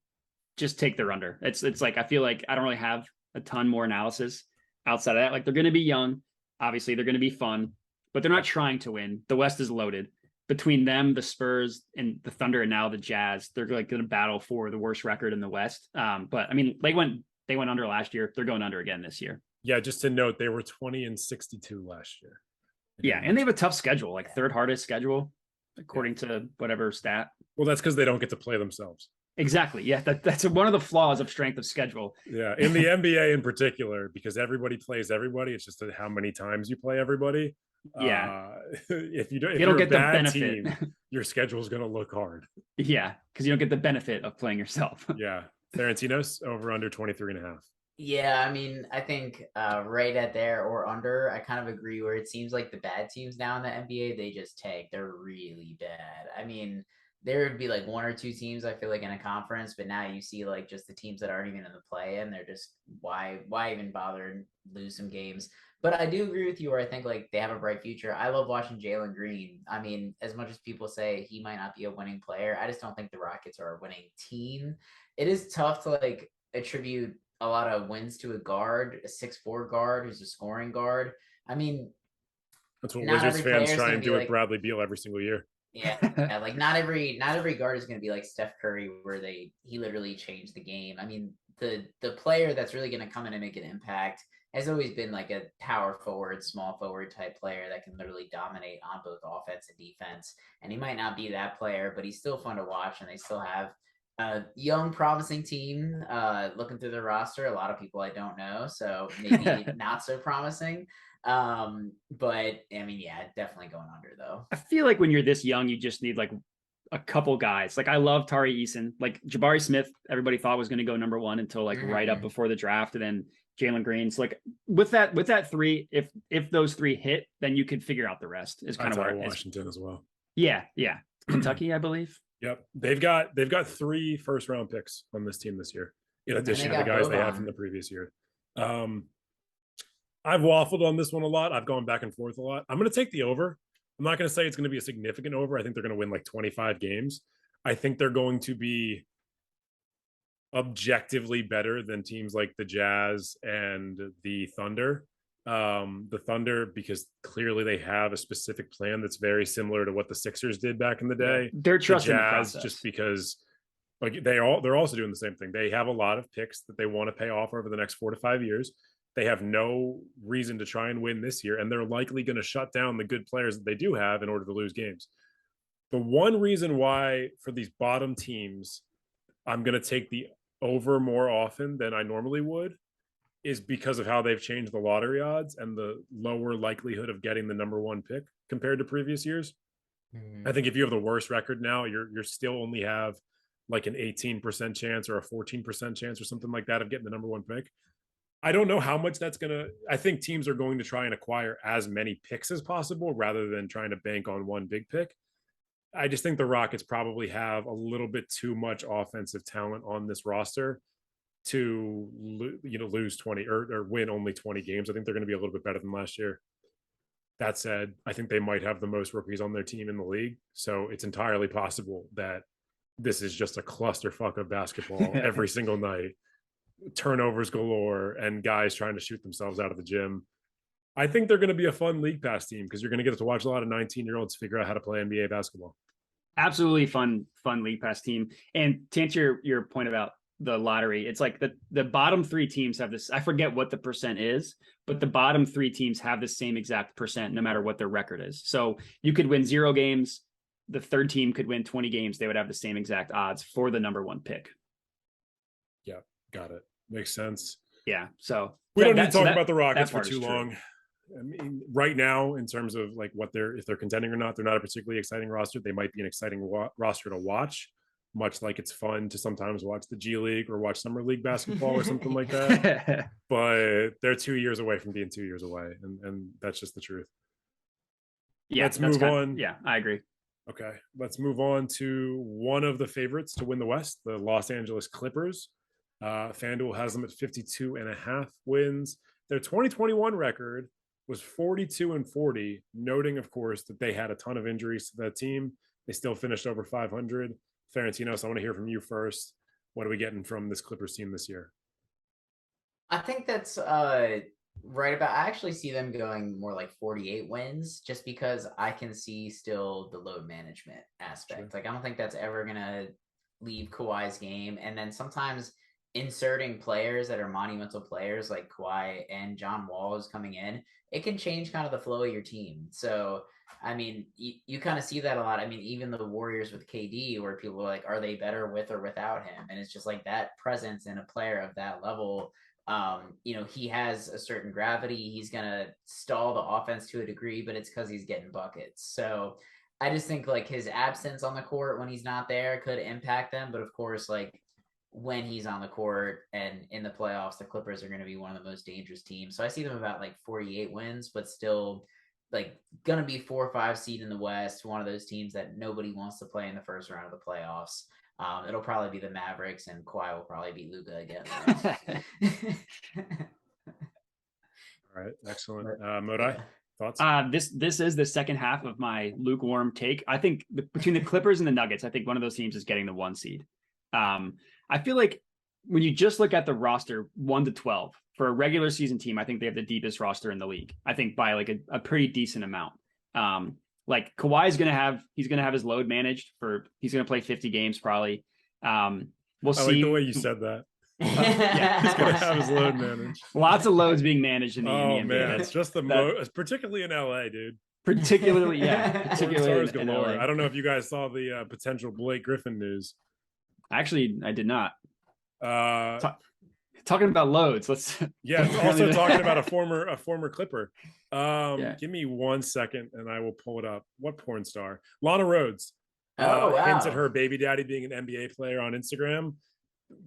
just take their under. It's like, I feel like I don't really have a ton more analysis outside of that. Like, they're going to be young. Obviously, they're going to be fun, but they're not trying to win. The West is loaded. Between them, the Spurs, and the Thunder, and now the Jazz, they're like going to battle for the worst record in the West. But I mean, they went under last year. They're going under again this year. Yeah, just to note, they were 20-62 last year. Yeah, and they have a tough schedule, like third hardest schedule, according to whatever stat. Well, that's because they don't get to play themselves. Exactly. Yeah, that's one of the flaws of strength of schedule. Yeah, in the NBA in particular, because everybody plays everybody. It's just how many times you play everybody. Yeah. If you don't get the benefit, team, your schedule is going to look hard. Yeah, because you don't get the benefit of playing yourself. Yeah. Tarantinos, over/under 23.5. Yeah, I mean, I think right at there or under, I kind of agree where it seems like the bad teams now in the NBA, they just tank. They're really bad. I mean, there would be like 1 or 2 teams, I feel like, in a conference, but now you see like just the teams that aren't even in the play-in. They're just, why even bother and lose some games? But I do agree with you where I think like they have a bright future. I love watching Jalen Green. I mean, as much as people say he might not be a winning player, I just don't think the Rockets are a winning team. It is tough to like attribute a lot of wins to a guard, a 6'4" guard who's a scoring guard. I mean, that's what Wizards fans try and do with Bradley Beal every single year. Yeah, like not every guard is going to be like Steph Curry, where he literally changed the game. I mean, the player that's really going to come in and make an impact has always been like a power forward, small forward type player that can literally dominate on both offense and defense. And he might not be that player, but he's still fun to watch, and they still have a young, promising team. Looking through the roster, a lot of people I don't know, so maybe not so promising. But I mean, yeah, definitely going under though. I feel like when you're this young, you just need like a couple guys. Like, I love Tari Eason. Like, Jabari Smith, everybody thought was going to go number 1 until like right up before the draft, and then Jalen Green. So like with that 3, if those 3 hit, then you could figure out the rest. Is kind of where Washington as well. Yeah, Kentucky, I believe. Yep, they've got 3 first-round picks on this team this year, in addition to the guys they had from the previous year. I've waffled on this one a lot. I've gone back and forth a lot. I'm going to take the over. I'm not going to say it's going to be a significant over. I think they're going to win like 25 games. I think they're going to be objectively better than teams like the Jazz and the Thunder. The Thunder, because clearly they have a specific plan that's very similar to what the Sixers did back in the day. They're trusting the Jazz the process. Just because like they're also doing the same thing. They have a lot of picks that they want to pay off over the next 4 to 5 years. They have no reason to try and win this year, and they're likely going to shut down the good players that they do have in order to lose games. The one reason why for these bottom teams, I'm going to take the over more often than I normally would is because of how they've changed the lottery odds and the lower likelihood of getting the number one pick compared to previous years. I think if you have the worst record now, you're still only have like an 18% chance or a 14% chance or something like that of getting the number one pick. I don't know how much that's going to, I think teams are going to try and acquire as many picks as possible rather than trying to bank on one big pick. I just think the Rockets probably have a little bit too much offensive talent on this roster to lose 20 or win only 20 games. I think they're going to be a little bit better than last year. That said, I think they might have the most rookies on their team in the league. So it's entirely possible that this is just a clusterfuck of basketball every single night. Turnovers galore and guys trying to shoot themselves out of the gym. I think they're going to be a fun league pass team because you're going to get to watch a lot of 19-year-olds figure out how to play NBA basketball. Absolutely fun league pass team. And to answer your point about the lottery, it's like the bottom three teams have this, I forget what the percent is, but the bottom three teams have the same exact percent no matter what their record is. So you could win 0 games. The third team could win 20 games. They would have the same exact odds for the number one pick. Yeah, got it. Makes sense. Yeah. So we don't need to talk about the Rockets for too long. True. I mean, right now, in terms of like if they're contending or not, they're not a particularly exciting roster. They might be an exciting roster to watch, much like it's fun to sometimes watch the G League or watch Summer League basketball or something like that. But they're 2 years away from being 2 years away. And that's just the truth. Yeah. Let's move on. Yeah, I agree. Okay. Let's move on to one of the favorites to win the West, the Los Angeles Clippers. FanDuel has them at 52.5 wins. Their 2021 record was 42-40, noting, of course, that they had a ton of injuries to that team. They still finished over 500. Ferentinos, I want to hear from you first. What are we getting from this Clippers team this year? I think that's right about. I actually see them going more like 48 wins, just because I can see still the load management aspect. Sure. Like I don't think that's ever gonna leave Kawhi's game, and then sometimes inserting players that are monumental players like Kawhi and John Wall is coming in, it can change kind of the flow of your team. So, I mean, you kind of see that a lot. I mean, even the Warriors with KD, where people are like, are they better with or without him? And it's just like that presence in a player of that level. He has a certain gravity. He's going to stall the offense to a degree, but it's because he's getting buckets. So I just think like his absence on the court when he's not there could impact them. But of course, like, when he's on the court and in the playoffs, the Clippers are going to be one of the most dangerous teams. So I see them about like 48 wins, but still like going to be 4 or 5 seed in the West. One of those teams that nobody wants to play in the first round of the playoffs. It'll probably be the Mavericks, and Kawhi will probably beat Luka again. All right. Excellent. Modai, thoughts? This is the second half of my lukewarm take. I think between the Clippers and the Nuggets, I think one of those teams is getting the 1 seed. I feel like when you just look at the roster 1 to 12 for a regular season team, I think they have the deepest roster in the league. I think by like a pretty decent amount. Like Kawhi's he's gonna have his load managed he's gonna play 50 games probably. We'll see. I like the way you said that. Yeah, he's gonna have his load managed. Lots of loads being managed in the NBA. Man, it's just particularly in LA, dude. Particularly in LA. I don't know if you guys saw the potential Blake Griffin news. Actually, I did not. Talking about loads, let's. Yeah, it's also talking about a former Clipper. Give me 1 second, and I will pull it up. What porn star? Lana Rhodes. Hints at her baby daddy being an NBA player on Instagram.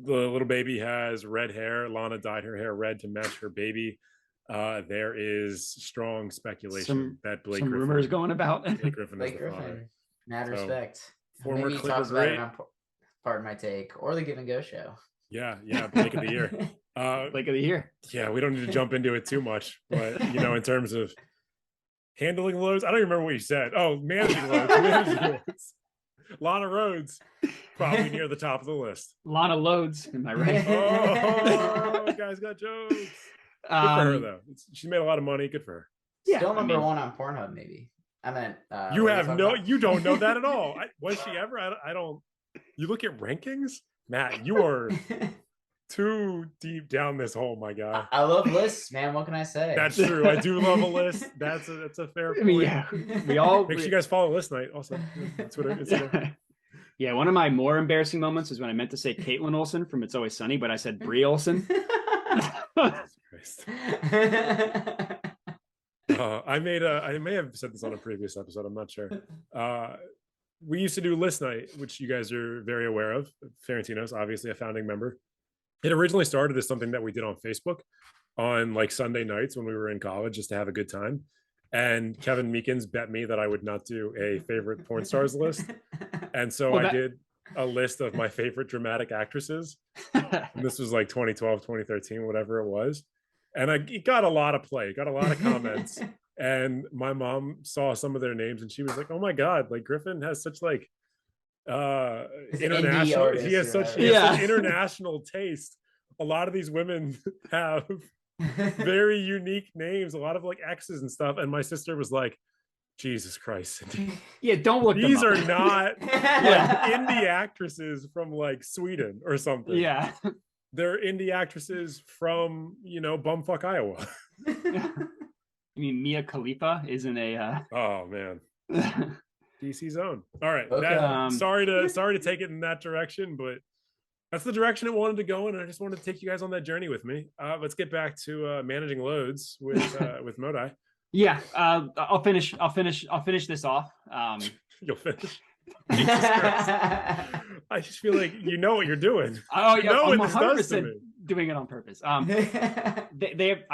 The little baby has red hair. Lana dyed her hair red to match her baby. There is strong speculation that Blake Griffin. Rumors going about. Blake Griffin. Mad respect. Former Maybe Clipper great. Pardon my take, or the Give and Go show. Yeah, Blake of the year. Blake of the year. Yeah, we don't need to jump into it too much, but in terms of handling loads, I don't even remember what you said. Oh, managing loads. Lana Rhodes, probably near the top of the list. Lana Loads, am I right? Oh, guys got jokes. Good for her though. She made a lot of money. Good for her. Yeah, still number 1 on Pornhub, maybe. I meant you don't know that at all. Was she ever? I don't. You look at rankings, Matt. You are too deep down this hole, my guy. I love lists, man. What can I say? That's true. I do love a list. That's a fair point. I mean, yeah, we all make sure you guys follow List Night also. Twitter, Instagram. Yeah, one of my more embarrassing moments is when I meant to say Caitlin Olsen from It's Always Sunny, but I said Brie Olsen. I may have said this on a previous episode. I'm not sure. We used to do List Night, which you guys are very aware of. Ferentino's obviously a founding member. It originally started as something that we did on Facebook on like Sunday nights when we were in college, just to have a good time. And Kevin Meekins bet me that I would not do a favorite porn stars list. And so I did a list of my favorite dramatic actresses. And this was like 2012, 2013, whatever it was. And it got a lot of play, got a lot of comments. And my mom saw some of their names and she was like, oh my God, like Griffin has such like international artist, he has such international taste. A lot of these women have very unique names, a lot of like X's and stuff. And my sister was like, Jesus Christ. Yeah, don't look. These are not like indie actresses from like Sweden or something. Yeah. They're indie actresses from, bumfuck Iowa. I mean, Mia Khalifa isn't a oh man. DC zone. All right. Okay. Sorry to take it in that direction, but that's the direction it wanted to go in, and I just wanted to take you guys on that journey with me. Let's get back to managing loads with Modi. Yeah, I'll finish this off. You'll finish. I just feel like you know what you're doing. Oh you yeah, know I'm what this does to me. Doing it on purpose. I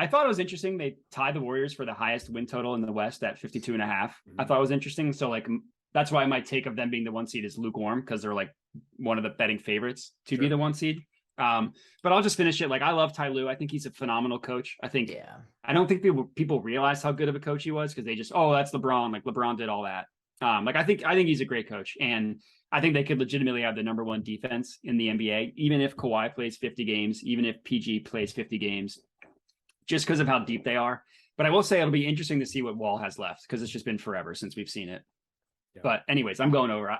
thought it was interesting. They tied the Warriors for the highest win total in the West at 52.5. I thought it was interesting. So like that's why my take of them being the 1 seed is lukewarm, because they're like one of the betting favorites to be the 1 seed. But I'll just finish it. Like, I love Ty Lue. I think he's a phenomenal coach. I don't think people realize how good of a coach he was, because they just, that's LeBron. Like LeBron did all that. I think he's a great coach, and I think they could legitimately have the number 1 defense in the NBA, even if Kawhi plays 50 games, even if PG plays 50 games, just because of how deep they are. But I will say it'll be interesting to see what Wall has left, because it's just been forever since we've seen it. Yeah. But anyways, I'm going over.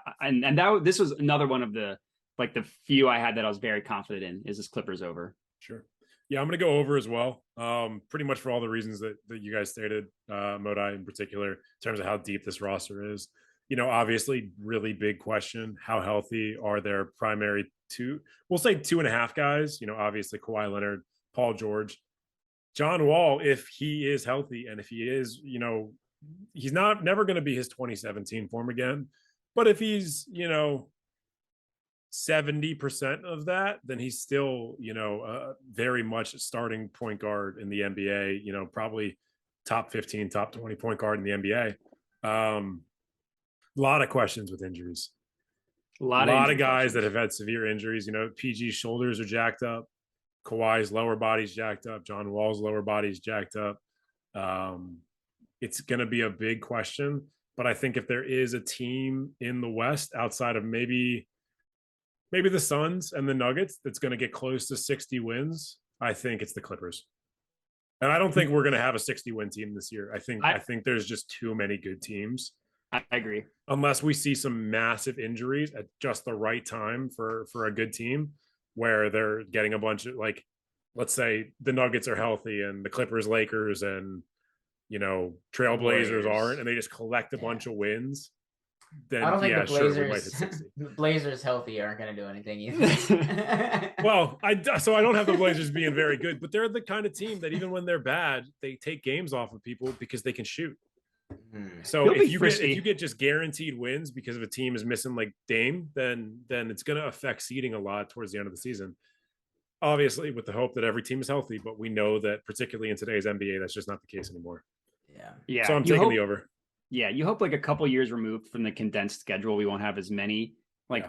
This was another one of the few I had that I was very confident in, is this Clippers over. Sure. Yeah, I'm going to go over as well. Pretty much for all the reasons that you guys stated, Modi in particular, in terms of how deep this roster is. Obviously, really big question. How healthy are their primary we'll say 2.5 guys? Obviously Kawhi Leonard, Paul George, John Wall, if he is healthy, and if he is, he's never going to be his 2017 form again. But if he's, 70% of that, then he's still, very much a starting point guard in the NBA, probably top 15, top 20 point guard in the NBA. A lot of questions with injuries. A lot of guys that have had severe injuries. PG's shoulders are jacked up. Kawhi's lower body's jacked up. John Wall's lower body's jacked up. It's going to be a big question. But I think if there is a team in the West outside of maybe the Suns and the Nuggets that's going to get close to 60 wins, I think it's the Clippers. And I don't think we're going to have a 60-win team this year. I think there's just too many good teams. I agree. Unless we see some massive injuries at just the right time for a good team, where they're getting a bunch of, like, let's say the Nuggets are healthy and the Clippers, Lakers, and Trailblazers aren't, and they just collect a bunch of wins. Then I don't think the Blazers, sure, we might hit 60. The Blazers healthy aren't going to do anything either. Well, I don't have the Blazers being very good, but they're the kind of team that even when they're bad, they take games off of people because they can shoot. So if you get just guaranteed wins because of a team is missing like Dame, then it's going to affect seeding a lot towards the end of the season. Obviously, with the hope that every team is healthy, but we know that particularly in today's NBA, that's just not the case anymore. Yeah. So I'm taking the over. Yeah, you hope like a couple years removed from the condensed schedule, we won't have as many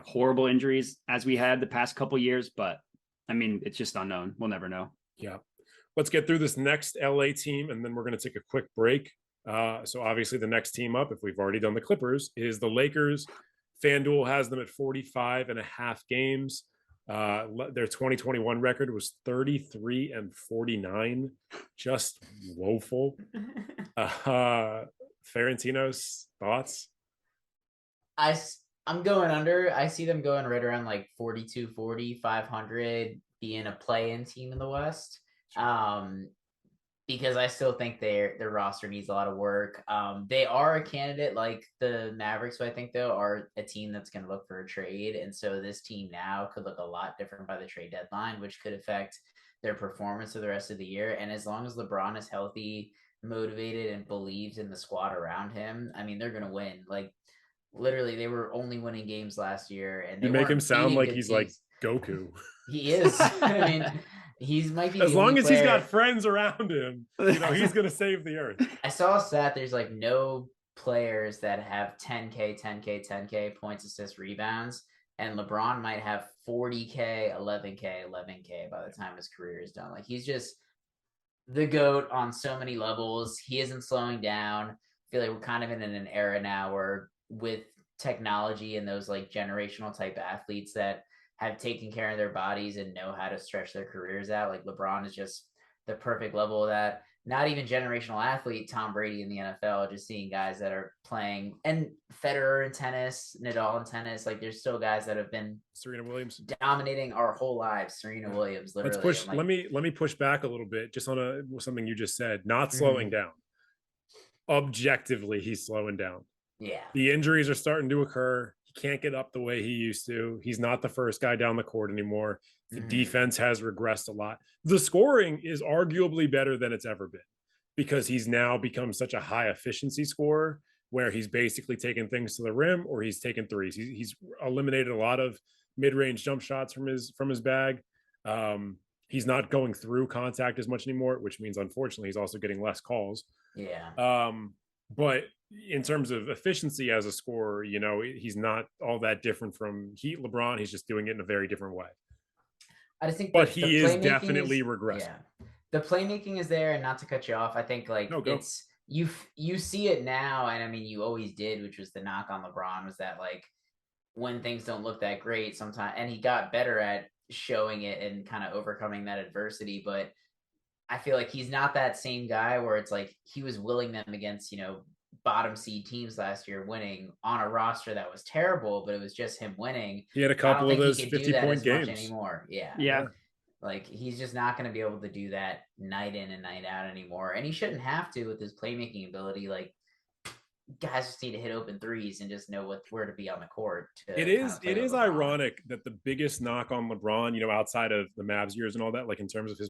horrible injuries as we had the past couple years. But I mean, it's just unknown. We'll never know. Yeah. Let's get through this next LA team, and then we're going to take a quick break. So obviously the next team up, if we've already done the Clippers, is the Lakers. FanDuel has them at 45.5 games. Their 2021 record was 33-49, just woeful. Ferentino's thoughts? I'm going under. I see them going right around like 42, 40, 500, being a play-in team in the West. Because I still think their roster needs a lot of work. They are a candidate like the Mavericks, but I think though are a team that's going to look for a trade, and so this team now could look a lot different by the trade deadline, which could affect their performance for the rest of the year. And as long as LeBron is healthy, motivated, and believes in the squad around him, I mean, they're going to win. Like literally, they were only winning games last year, and they you make him sound like he's teams. like Goku. He is. I mean, he's might be as long as player... he's got friends around him, you know, he's gonna save the earth. I saw a stat. There's like no players that have 10K points, assists, rebounds, and LeBron might have 40K, 11K by the time his career is done. Like he's just the GOAT on so many levels. He isn't slowing down. I feel like we're kind of in an era now where with technology and those like generational type athletes that have taken care of their bodies and know how to stretch their careers out. Like LeBron is just the perfect level of that. Not even generational athlete, Tom Brady in the NFL, just seeing guys that are playing, and Federer in tennis, Nadal in tennis. Like there's still guys that have been Serena Williams dominating our whole lives. Serena Williams, literally. Let's push. Like, let me push back a little bit just on something you just said. Not slowing down. Objectively, he's slowing down. Yeah. The injuries are starting to occur. He can't get up the way he used to. He's not the first guy down the court anymore. The defense has regressed a lot. The scoring is arguably better than it's ever been because he's now become such a high efficiency scorer where he's basically taking things to the rim or he's taking threes. He's eliminated a lot of mid-range jump shots from his bag. He's not going through contact as much anymore, which means unfortunately he's also getting less calls. Yeah. But in terms of efficiency as a scorer, you know, he's not all that different from LeBron. He's just doing it in a very different way. I just think, but he is definitely regressing. Yeah, the playmaking is there, and not to cut you off, I think like it's you see it now, and I mean you always did, which was the knock on LeBron was that like when things don't look that great sometimes, and he got better at showing it and kind of overcoming that adversity, but I feel like he's not that same guy where it's like he was willing them against, you know, bottom seed teams last year winning on a roster that was terrible, but it was just him winning. He had a couple of those 50-point games anymore. Yeah. Like he's just not going to be able to do that night in and night out anymore. And he shouldn't have to with his playmaking ability. Like guys just need to hit open threes and just know where to be on the court. It is ironic that the biggest knock on LeBron, you know, outside of the Mavs years and all that, like in terms of his